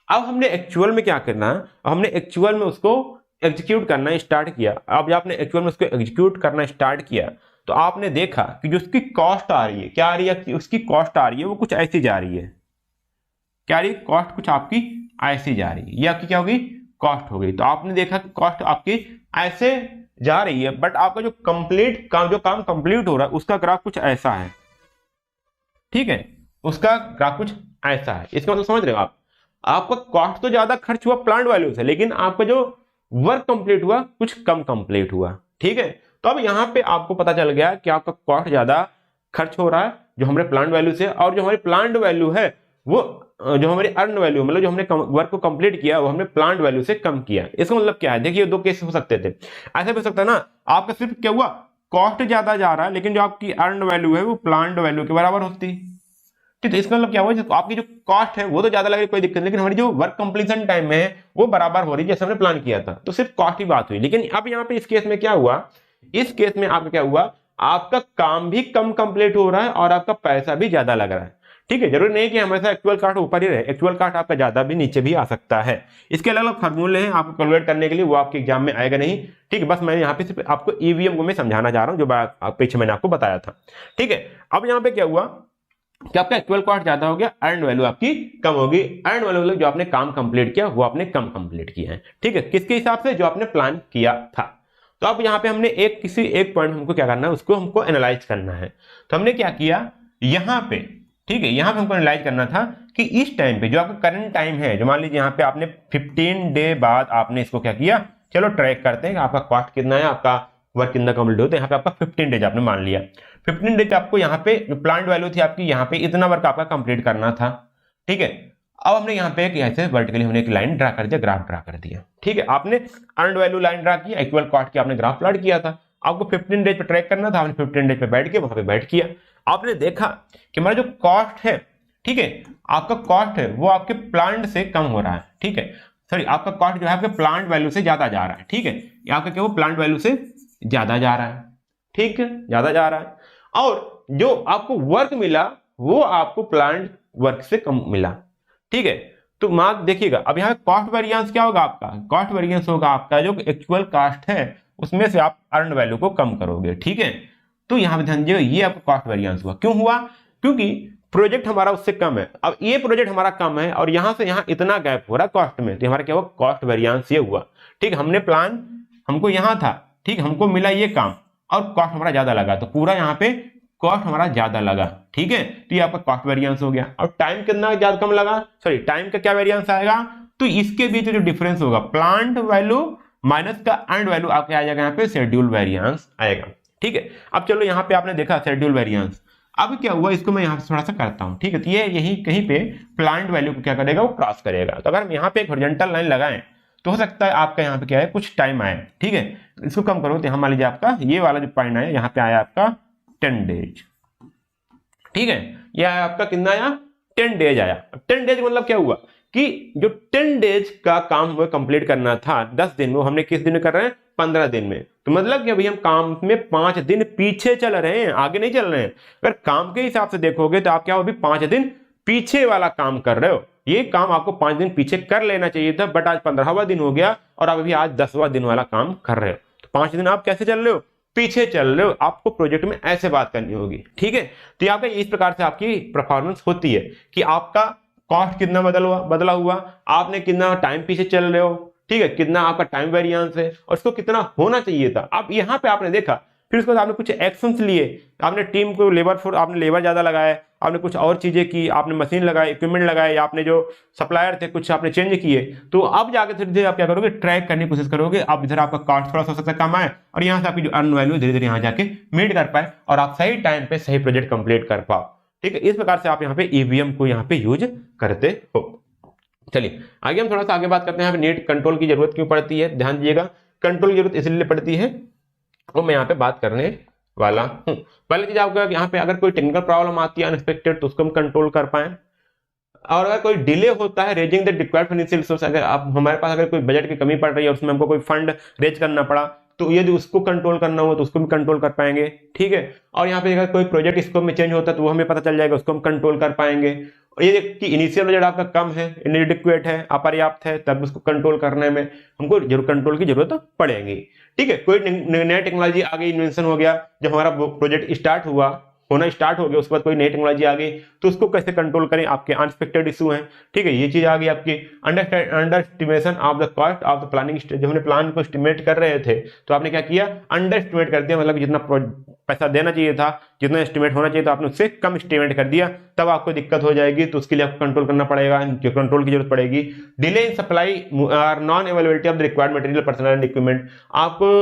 अब हमने एक्चुअल में क्या करना, हमने एक्चुअल में उसको एग्जीक्यूट करना स्टार्ट किया। अब जब आपने एक्चुअल में उसको एग्जीक्यूट करना स्टार्ट किया तो आपने देखा कि जो उसकी कॉस्ट आ रही है, क्या आ रही है कि उसकी कॉस्ट आ रही है वो कुछ ऐसी जा रही है। क्या आ रही है, कॉस्ट कुछ आपकी ऐसी जा रही है, ये आपकी क्या होगी, कॉस्ट हो गई। तो आपने देखा कॉस्ट आपकी ऐसे जा रही है, बट आपका जो काम कंप्लीट हो रहा है उसका ग्राफ कुछ ऐसा है। ठीक है, उसका ग्राफ कुछ ऐसा है। इसका मतलब समझ रहे हो आप, आपका कॉस्ट तो ज्यादा खर्च हुआ प्लांट वैल्यू से, लेकिन आपका जो वर्क कंप्लीट हुआ कुछ कम कंप्लीट हुआ। ठीक है, तो अब यहां पे आपको पता चल गया कि आपका कॉस्ट ज्यादा खर्च हो रहा है जो हमारे प्लांट वैल्यू से, और जो हमारी प्लांट वैल्यू है वो जो हमारी अर्न वैल्यू मतलब जो हमने वर्क को कंप्लीट किया वो हमने प्लांट वैल्यू से कम किया। इसका मतलब क्या है, देखिए 2 केस हो सकते थे। ऐसा भी हो सकता है ना, आपका सिर्फ क्या हुआ, कॉस्ट ज्यादा जा रहा है लेकिन जो आपकी अर्न वैल्यू है वो प्लांट वैल्यू के बराबर होती। ठीक है, इसका मतलब क्या हुआ, आपकी जो कॉस्ट है वो तो ज्यादा लग रही, कोई दिक्कत नहीं, लेकिन हमारी जो वर्क कंप्लीशन टाइम में है वो बराबर हो रही जैसे हमने प्लान किया था, तो सिर्फ कॉस्ट की बात हुई। लेकिन अब यहाँ पे इस केस में क्या हुआ, इस केस में आपका क्या हुआ, आपका काम भी कम कंप्लीट हो रहा है और आपका पैसा भी ज्यादा लग रहा है। ठीक है, जरूरी नहीं कि हमेशा एक्चुअल कॉस्ट ऊपर ही रहे, एक्चुअल कॉस्ट आपका ज्यादा भी नीचे भी आ सकता है। इसके अलग अलग फार्मूले हैं आपको कैलकुलेट करने के लिए, वो आपके एग्जाम में आएगा नहीं। ठीक है, बस मैं यहाँ पे सिर्फ आपको ईवीएम को मैं समझाना चाह रहा हूँ जो बात पीछे मैंने आपको बताया था। ठीक है, अब यहाँ पे क्या हुआ कि आपका एक्चुअल कॉस्ट ज्यादा हो गया, अर्न वैल्यू आपकी कम होगी। अर्न वैल्यू मतलब जो आपने काम कंप्लीट किया वो आपने कम कंप्लीट किया है। ठीक है, किसके हिसाब से, जो आपने प्लान किया था। तो अब यहाँ पे हमने किसी एक पॉइंट हमको क्या करना है, उसको हमको एनालाइज करना है। तो हमने क्या किया यहाँ पे, ठीक है, यहाँ पे हमको एनालाइज करना था कि इस टाइम पे जो आपका करंट टाइम है, जो मान लीजिए यहाँ पे आपने 15 डे बाद आपने इसको क्या किया, चलो ट्रैक करते हैं कि आपका कॉस्ट कितना है, आपका वर्क कितना कंप्लीट होता है। यहाँ पे आपका 15 डेज आपने मान लिया, 15 डेज आपको यहाँ पे प्लांट वैल्यू थी आपकी, यहाँ पे इतना वर्क आपका कंप्लीट करना था। ठीक है, अब हमने यहाँ पे ऐसे वर्टिकली हमने एक लाइन ड्रा कर दिया, ग्राफ ड्रा कर दिया। ठीक है, आपने अर्न वैल्यू लाइन ड्रा किया, एक्चुअल कॉस्ट की आपने ग्राफ प्लॉट किया था, आपको 15 डेज पे ट्रैक करना था, आपने 15 डेज पे बैठ के वहां पे बैठ किया। आपने देखा कि हमारा जो कॉस्ट है, ठीक है, आपका कॉस्ट है वो आपके प्लांट से कम हो रहा है। ठीक है, सॉरी, आपका कॉस्ट जो है आपके प्लांट वैल्यू से ज्यादा जा रहा है। ठीक है, आपका क्या वो प्लांट वैल्यू से ज्यादा जा रहा है। ठीक है, ज्यादा जा रहा है, और जो आपको वर्क मिला वो आपको प्लांट वर्क से कम मिला। ठीक है, तो मार्क देखिएगा, अब यहाँ कॉस्ट वेरिएंस क्या होगा, आपका कॉस्ट वेरिएंस होगा आपका जो एक्चुअल कॉस्ट है उसमें से आप अर्न वैल्यू को कम करोगे। ठीक है, तो यहाँ पे ध्यान दीजिएगा, ये आपका कॉस्ट वेरिएंस हुआ। क्यों हुआ, क्योंकि प्रोजेक्ट हमारा उससे कम है। अब ये प्रोजेक्ट हमारा कम है और यहां से यहां इतना गैप हो रहा है कॉस्ट में, तो हमारा क्या हुआ, कॉस्ट वेरिएंस ये हुआ। ठीक, हमने प्लान हमको यहां था, ठीक, हमको मिला ये काम और कॉस्ट हमारा ज्यादा लगा, तो पूरा यहाँ पे कॉस्ट हमारा ज्यादा लगा। ठीक है, तो ये आपका कॉस्ट वेरिएंस हो गया। और टाइम कितना ज्यादा कम लगा, सॉरी टाइम का क्या वेरिएंस आएगा, तो इसके बीच जो डिफरेंस होगा प्लांट वैल्यू माइनस का अर्न वैल्यू आपके आ जाएगा यहाँ पे शेड्यूल वेरिएंस आएगा। ठीक है, अब चलो यहाँ पे आपने देखा शेड्यूल वेरिएंस, अब क्या हुआ इसको मैं यहाँ पे थोड़ा सा करता हूँ। ठीक है, तो ये यही कहीं पे प्लांट वैल्यू को क्या करेगा, वो क्रॉस करेगा। तो अगर हम यहाँ पे एक हॉरिजॉन्टल लाइन लगाएं तो हो सकता है आपका यहाँ पे क्या है, कुछ टाइम आए। ठीक है, इसको कम करो तो यहाँ मान लीजिए आपका ये वाला जो पॉइंट आया यहाँ पे आया आपका 10 डेज। ठीक है, ये आया आपका कितना आया, 10 डेज आया। 10 डेज मतलब क्या हुआ कि जो 10 डेज का काम हमें कंप्लीट करना था 10 दिन में, हमने किस दिन में कर रहे हैं, 15 दिन में। तो मतलब कि अभी हम काम में 5 दिन पीछे चल रहे हैं, आगे नहीं चल रहे हैं। अगर काम के हिसाब से देखोगे तो आप क्या अभी 5 दिन पीछे वाला काम कर रहे हो। ये काम आपको 5 दिन पीछे कर लेना चाहिए था, बट आज 15वां दिन हो गया और आप अभी आज 10वां दिन वाला काम कर रहे हो। तो 5 दिन आप कैसे चल रहे हो, पीछे चल रहे हो, आपको प्रोजेक्ट में ऐसे बात करनी होगी। ठीक है, तो यहाँ पे इस प्रकार से आपकी परफॉर्मेंस होती है कि आपका कॉस्ट कितना बदला हुआ, आपने कितना टाइम पीछे चल रहे हो, ठीक है, कितना आपका टाइम वेरिएंस है और इसको कितना होना चाहिए था। अब यहाँ पे आपने देखा, फिर उसके बाद आपने कुछ एक्शंस लिए, आपने टीम को आपने लेबर ज्यादा लगाया, आपने कुछ और चीजें की, आपने मशीन लगाए, इक्विपमेंट लगाए, या आपने जो सप्लायर थे कुछ आपने चेंज किए, तो अब जाके धीरे धीरे आप क्या करोगे, ट्रैक करने की कोशिश करोगे। अब इधर आपका कॉस्ट थोड़ा सा हो सकता है कम आए और यहाँ से आपकी जो अर्न वैल्यू धीरे धीरे यहाँ जाके मीट कर पाए और आप सही टाइम पे सही प्रोजेक्ट कंप्लीट कर पाओ। ठीक है, इस प्रकार से आप यहाँ पे ईवीएम को यहाँ पे यूज करते हो। चलिए आगे हम थोड़ा सा आगे बात करते हैं। यहाँ पे नेट कंट्रोल की जरूरत क्यों पड़ती है, ध्यान दीजिएगा। कंट्रोल की जरूरत इसलिए पड़ती है, वो मैं यहाँ पे बात करने वाला हूं। पहले चीज आपका यहाँ पे अगर कोई टेक्निकल प्रॉब्लम आती है अनएक्सपेक्टेड, तो उसको हम कंट्रोल कर पाए। और अगर कोई डिले होता है raising the required financial resource, अगर आप हमारे पास अगर कोई बजट की कमी पड़ रही है, उसमें हमको कोई फंड रेज करना पड़ा, तो यदि उसको कंट्रोल करना हो तो उसको भी कंट्रोल कर पाएंगे। ठीक है, और यहाँ पे अगर कोई प्रोजेक्ट स्कोप में चेंज होता है तो वो हमें पता चल जाएगा, उसको हम कंट्रोल कर पाएंगे। और ये कि इनिशियल बजट आपका कम है, इनएडिक्वेट है, अपर्याप्त है, तब उसको कंट्रोल करने में हमको जरूर कंट्रोल की जरूरत पड़ेगी। ठीक है, कोई नया टेक्नोलॉजी आ गई, इन्वेंशन हो गया, जब हमारा प्रोजेक्ट होना स्टार्ट हो गया, उसके बाद कोई नई टेक्नोलॉजी आ गई, तो उसको कैसे कंट्रोल करें, आपके अनएक्सपेक्टेड इशू है। ठीक है, ये चीज आ गई आपकी under estimation of the cost of the planning stage. जब हमने प्लान को एस्टिमेट कर रहे थे तो आपने क्या किया, अंडर एस्टिमेट कर दिया, मतलब जितना पैसा देना चाहिए था, जितना एस्टिमेट होना चाहिए था, आपने उससे कम एस्टिमेट कर दिया, तब आपको दिक्कत हो जाएगी। तो उसके लिए आपको कंट्रोल करना पड़ेगा, कंट्रोल की जरूरत पड़ेगी। डिले इन सप्लाई और non availability of the required material, personal and equipment. आपको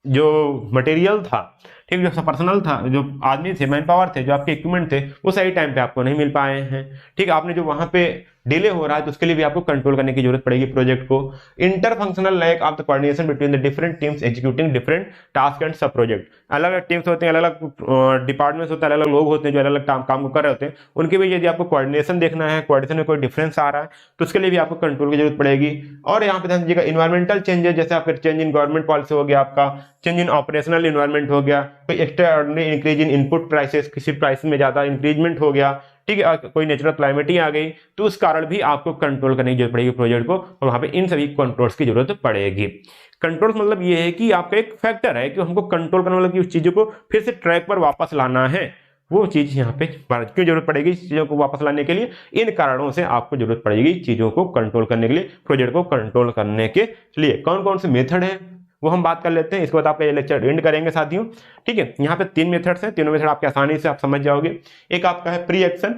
जो मटेरियल था, ठीक, जो पर्सनल था, जो आदमी थे, मैन पावर थे, जो आपके इक्विपमेंट थे, वो सही टाइम पे आपको नहीं मिल पाए हैं। ठीक, आपने जो वहां पे डिले हो रहा है, तो उसके लिए भी आपको कंट्रोल करने की जरूरत पड़ेगी प्रोजेक्ट को। Inter functional lack of the coordination between the different teams executing different task and sub project. अलग अलग टीम्स होते हैं, अलग अलग डिपार्टमेंट्स होते हैं, अलग अलग लोग होते हैं जो अलग अलग काम को कर रहे होते हैं, उनके भी यदि आपको कोऑर्डिनेशन देखना है, कोऑर्डिनेशन में कोई डिफरेंस आ रहा है, तो उसके लिए भी आपको कंट्रोल की जरूरत पड़ेगी। और यहाँ पे ध्यान दीजिएगा, इन्वायरमेंटल चेंजेस, जैसे आपका चेंज इन गवर्नमेंट पॉलिसी हो गया, आपका चेंज इन ऑपरेशनल इन्वायरमेंट हो गया, कोई extra ordinary increase in input prices, किसी प्राइस में ज्यादा इंक्रीजमेंट हो गया, ठीक है, कोई नेचुरल क्लाइमेट आ गई, तो उस कारण भी आपको कंट्रोल करने की जरूरत पड़ेगी प्रोजेक्ट को, और वहां पे इन सभी कंट्रोल्स की जरूरत पड़ेगी। कंट्रोल्स मतलब ये है कि आपका एक फैक्टर है कि हमको कंट्रोल करने वाला, की उस चीजों को फिर से ट्रैक पर वापस लाना है, वो चीज यहाँ पे क्यों जरूरत पड़ेगी, चीजों को वापस लाने के लिए, इन कारणों से आपको जरूरत पड़ेगी चीजों को कंट्रोल करने के लिए, प्रोजेक्ट को कंट्रोल करने के लिए। कौन कौन से मेथड है वो हम बात कर लेते हैं, इसके बाद आपका ये लेक्चर एंड करेंगे साथियों। ठीक है, यहाँ पे 3 मेथड्स हैं, तीनों मेथड आपके आसानी से आप समझ जाओगे। एक आपका है प्री एक्शन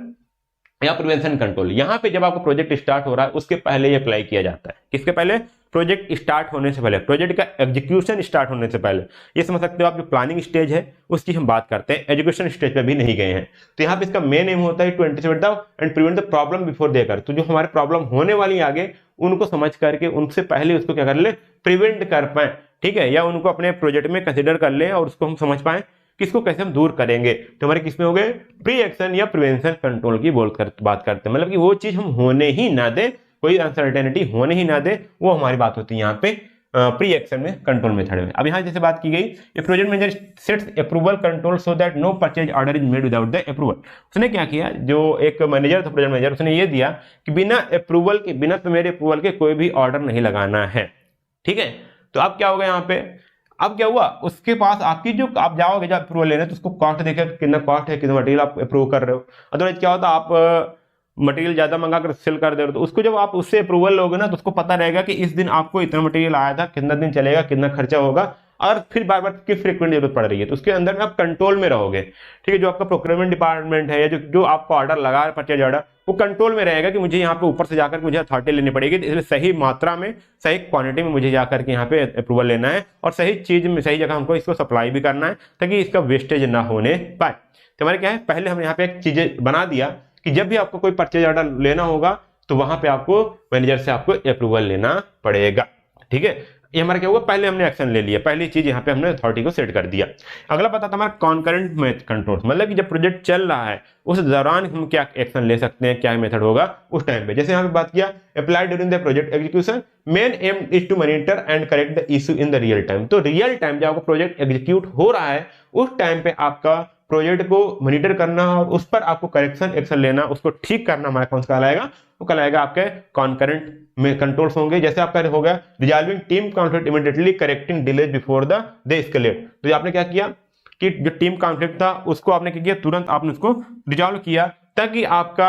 या प्रिवेंशन कंट्रोल। यहाँ पे जब आपका प्रोजेक्ट स्टार्ट हो रहा है उसके पहले ये अप्लाई किया जाता है। किसके पहले, प्रोजेक्ट स्टार्ट होने से पहले, प्रोजेक्ट का एग्जीक्यूशन स्टार्ट होने से पहले। ये समझ सकते हो आप, जो प्लानिंग स्टेज है उसकी हम बात करते हैं, एजुकेशन स्टेज पे भी नहीं गए हैं। तो यहाँ पे इसका मेन एम होता है to anticipate the and prevent the problem before they occur. तो जो हमारे प्रॉब्लम होने वाली आगे, उनको समझ करके उनसे पहले उसको क्या कर ले, प्रिवेंट कर पाए। ठीक है, या उनको अपने प्रोजेक्ट में कंसिडर कर ले और उसको हम समझ पाए किसको कैसे हम दूर करेंगे। तो हमारे किसमें हो गए, प्री एक्शन या प्रिवेंशन कंट्रोल की बात करते हैं। मतलब कि वो चीज हम होने ही ना दे, कोई अनसर्टेनिटी होने ही ना दे, वो हमारी बात होती है यहाँ पे प्री एक्शन में, कंट्रोल मेथड में। अब यहाँ जैसे बात की गई, ये project manager sets approval control so that no purchase order is made without the approval. उसने क्या किया, जो एक मैनेजर था, प्रोजेक्ट मैनेजर, उसने ये दिया कि बिना अप्रूवल के, बिना मेरे अप्रूवल के कोई भी ऑर्डर नहीं लगाना है। ठीक है, तो अब क्या होगा यहाँ पे, अब क्या हुआ, उसके पास आपकी जो आप जाओगे जब अप्रूवल लेने, तो उसको कॉस्ट देखेगा कितना कॉस्ट है, कितना मटेरियल आप अप्रूव कर रहे हो। अदरवाइज क्या होता, आप मटेरियल ज्यादा मंगा कर सेल कर दे रहे हो, तो उसको जब आप उससे अप्रूवल लोगे ना, तो उसको पता रहेगा कि इस दिन आपको इतना मटेरियल आया था, कितना दिन चलेगा, कितना खर्चा होगा, और फिर बार बार किस फ्रीक्वेंट जरूरत पड़ रही है। तो उसके अंदर में आप कंट्रोल में रहोगे। ठीक है, जो आपका प्रोक्योरमेंट डिपार्टमेंट है, या जो आपको ऑर्डर लगा रहा है, परचेज ऑर्डर, वो कंट्रोल में रहेगा कि मुझे यहाँ पे ऊपर से जाकर मुझे अथॉरिटी लेनी पड़ेगी, इसलिए सही मात्रा में, सही क्वांटिटी में मुझे जाकर के यहाँ पे अप्रूवल लेना है, और सही चीज में, सही जगह हमको इसको सप्लाई भी करना है, ताकि इसका वेस्टेज ना होने पाए। तो हमारे क्या है, पहले हमने यहाँ पे एक चीज बना दिया कि जब भी आपको कोई परचेज ऑर्डर लेना होगा, तो वहां पे आपको मैनेजर से आपको अप्रूवल लेना पड़ेगा। ठीक है, ये हमारा क्या हुआ, पहले हमने एक्शन ले लिया, पहली चीज यहाँ पे हमने अथॉरिटी को सेट कर दिया। अगला पता था हमारा कॉन्करेंट मेथड कंट्रोल, मतलब कि जब प्रोजेक्ट चल रहा है उस दौरान हम क्या एक्शन ले सकते हैं, क्या मेथड होगा उस टाइम पे। जैसे यहाँ पे बात किया, apply during the project execution, main aim is to monitor and correct the issue in the real time. तो रियल टाइम जब आपका प्रोजेक्ट एग्जीक्यूट हो रहा है, उस टाइम पे आपका प्रोजेक्ट को मॉनिटर करना और उस पर आपको करेक्शन एक्शन लेना, उसको ठीक करना, हमारा कौन सा कहलाएगा, वो कहलाएगा आपके कॉन्करेंट में कंट्रोल्स होंगे। जैसे आपका हो गया resolving team conflict immediately correcting delays before the escalate. तो आपने क्या किया कि जो टीम कॉन्फ्लिक्ट था उसको आपने क्या किया, तुरंत आपने उसको रिजॉल्व किया ताकि आपका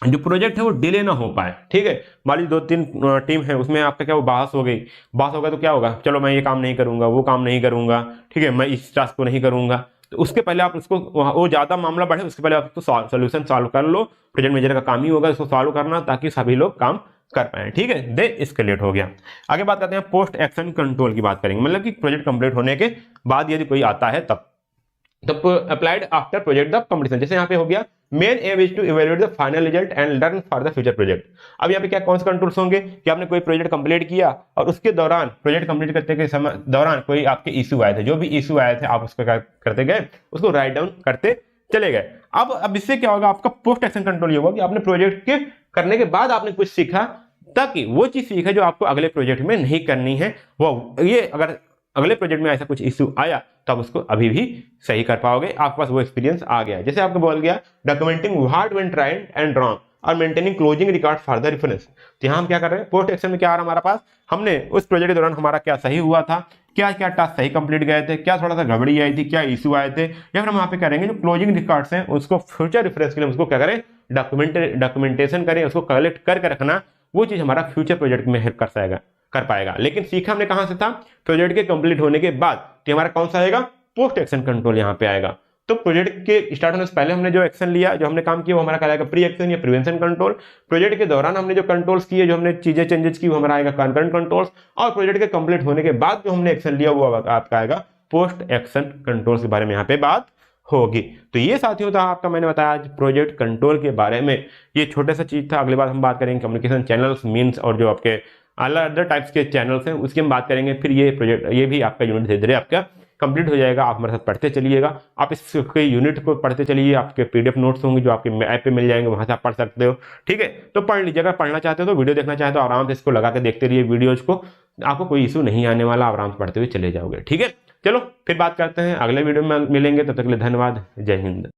जो प्रोजेक्ट है वो डिले ना हो पाए। ठीक है, मान लीजिए 2-3 टीम है, उसमें आपका क्या वो बहस हो गई, बहस हो गया तो क्या होगा, चलो मैं ये काम नहीं करूंगा, वो काम नहीं करूंगा, ठीक है, मैं इस टास्क को नहीं करूंगा। तो उसके पहले आप उसको वो ज्यादा मामला बढ़े उसके पहले आप उसको सोल्यूशन सॉल्व कर लो। प्रोजेक्ट मैनेजर का काम ही होगा इसको सॉल्व करना ताकि सभी लोग काम कर पाए। ठीक है, दे एस्केलेट हो गया। आगे बात करते हैं पोस्ट एक्शन कंट्रोल की बात करेंगे, मतलब कि प्रोजेक्ट कंप्लीट होने के बाद यदि कोई आता है तब applied after project the completion. जैसे यहाँ पे हो गया main aim is to evaluate the final result and learn for the future project. अब यहाँ पे क्या कौन से कंट्रोल्स होंगे कि आपने कोई प्रोजेक्ट कंप्लीट किया और उसके दौरान प्रोजेक्ट कंप्लीट करते के समय दौरान कोई आपके इशू आए थे, जो भी इशू आए थे आप उसको क्या करते गए, उसको राइट डाउन करते चले गए। अब इससे क्या होगा, आपका पोस्ट एक्शन कंट्रोल ये होगा कि आपने प्रोजेक्ट के करने के बाद आपने कुछ सीखा ताकि वो चीज सीखे जो आपको अगले प्रोजेक्ट में नहीं करनी है, वो ये अगर अगले प्रोजेक्ट में ऐसा कुछ इश्यू आया तो आप उसको अभी भी सही कर पाओगे, आपके पास वो एक्सपीरियंस आ गया। जैसे आपको बोल गया documenting what went right and wrong और maintaining closing record for the reference. तो यहाँ हम क्या कर रहे हैं, पोस्ट एक्शन में क्या आ रहा है हमारे पास, हमने उस प्रोजेक्ट के दौरान हमारा क्या सही हुआ था, क्या क्या टास्क सही कंप्लीट गए थे, क्या थोड़ा सा गड़बड़ी आई थी, क्या इशू आए थे, या फिर हम यहाँ पे करेंगे जो क्लोजिंग रिकॉर्ड्स हैं उसको फ्यूचर रेफरेंस के लिए उसको क्या करें, डॉक्यूमेंटेशन करें, उसको कलेक्ट करके रखना। वो चीज हमारा फ्यूचर प्रोजेक्ट में हेल्प कर पाएगा। लेकिन सीखा हमने कहां से था, प्रोजेक्ट के कंप्लीट होने के बाद। तो हमारा कौन सा आएगा, पोस्ट एक्शन कंट्रोल यहाँ पे आएगा। तो प्रोजेक्ट के स्टार्ट होने से पहले हमने जो एक्शन लिया, जो हमने काम किया, वो हमारा कहलाएगा प्री एक्शन या प्रिवेंशन कंट्रोल। प्रोजेक्ट के दौरान हमने जो कंट्रोल्स किए, जो हमने चीजें चेंजेस की, वो हमारा आएगा कॉन्करेंट कंट्रोल्स। और प्रोजेक्ट के कंप्लीट होने के बाद जो हमने एक्शन लिया वो आपका आएगा पोस्ट एक्शन कंट्रोल्स के बारे में यहाँ पे बात होगी। तो ये साथियों था आपका, मैंने बताया आज प्रोजेक्ट कंट्रोल के बारे में। ये छोटा सा चीज था। अगली बार हम बात करेंगे कम्युनिकेशन चैनल्स, मीन्स और जो आपके अलग अदर टाइप्स के चैनल्स हैं उसकी हम बात करेंगे। फिर ये प्रोजेक्ट ये भी आपका यूनिट धीरे धीरे आपका कंप्लीट हो जाएगा। आप हमारे साथ पढ़ते चलिएगा, आप इसके यूनिट को पढ़ते चलिए। आपके पीडीएफ नोट्स होंगे जो आपके ऐप पे मिल जाएंगे, वहां से आप पढ़ सकते हो। ठीक है, तो पढ़ लीजिए। अगर पढ़ना चाहते हो तो वीडियो देखना चाहते हो आराम से इसको लगा के देखते रहिए वीडियोज को, आपको कोई इशू नहीं आने वाला, आराम से पढ़ते हुए चले जाओगे। ठीक है, चलो फिर बात करते हैं अगले वीडियो में मिलेंगे, तब तक के लिए धन्यवाद, जय हिंद।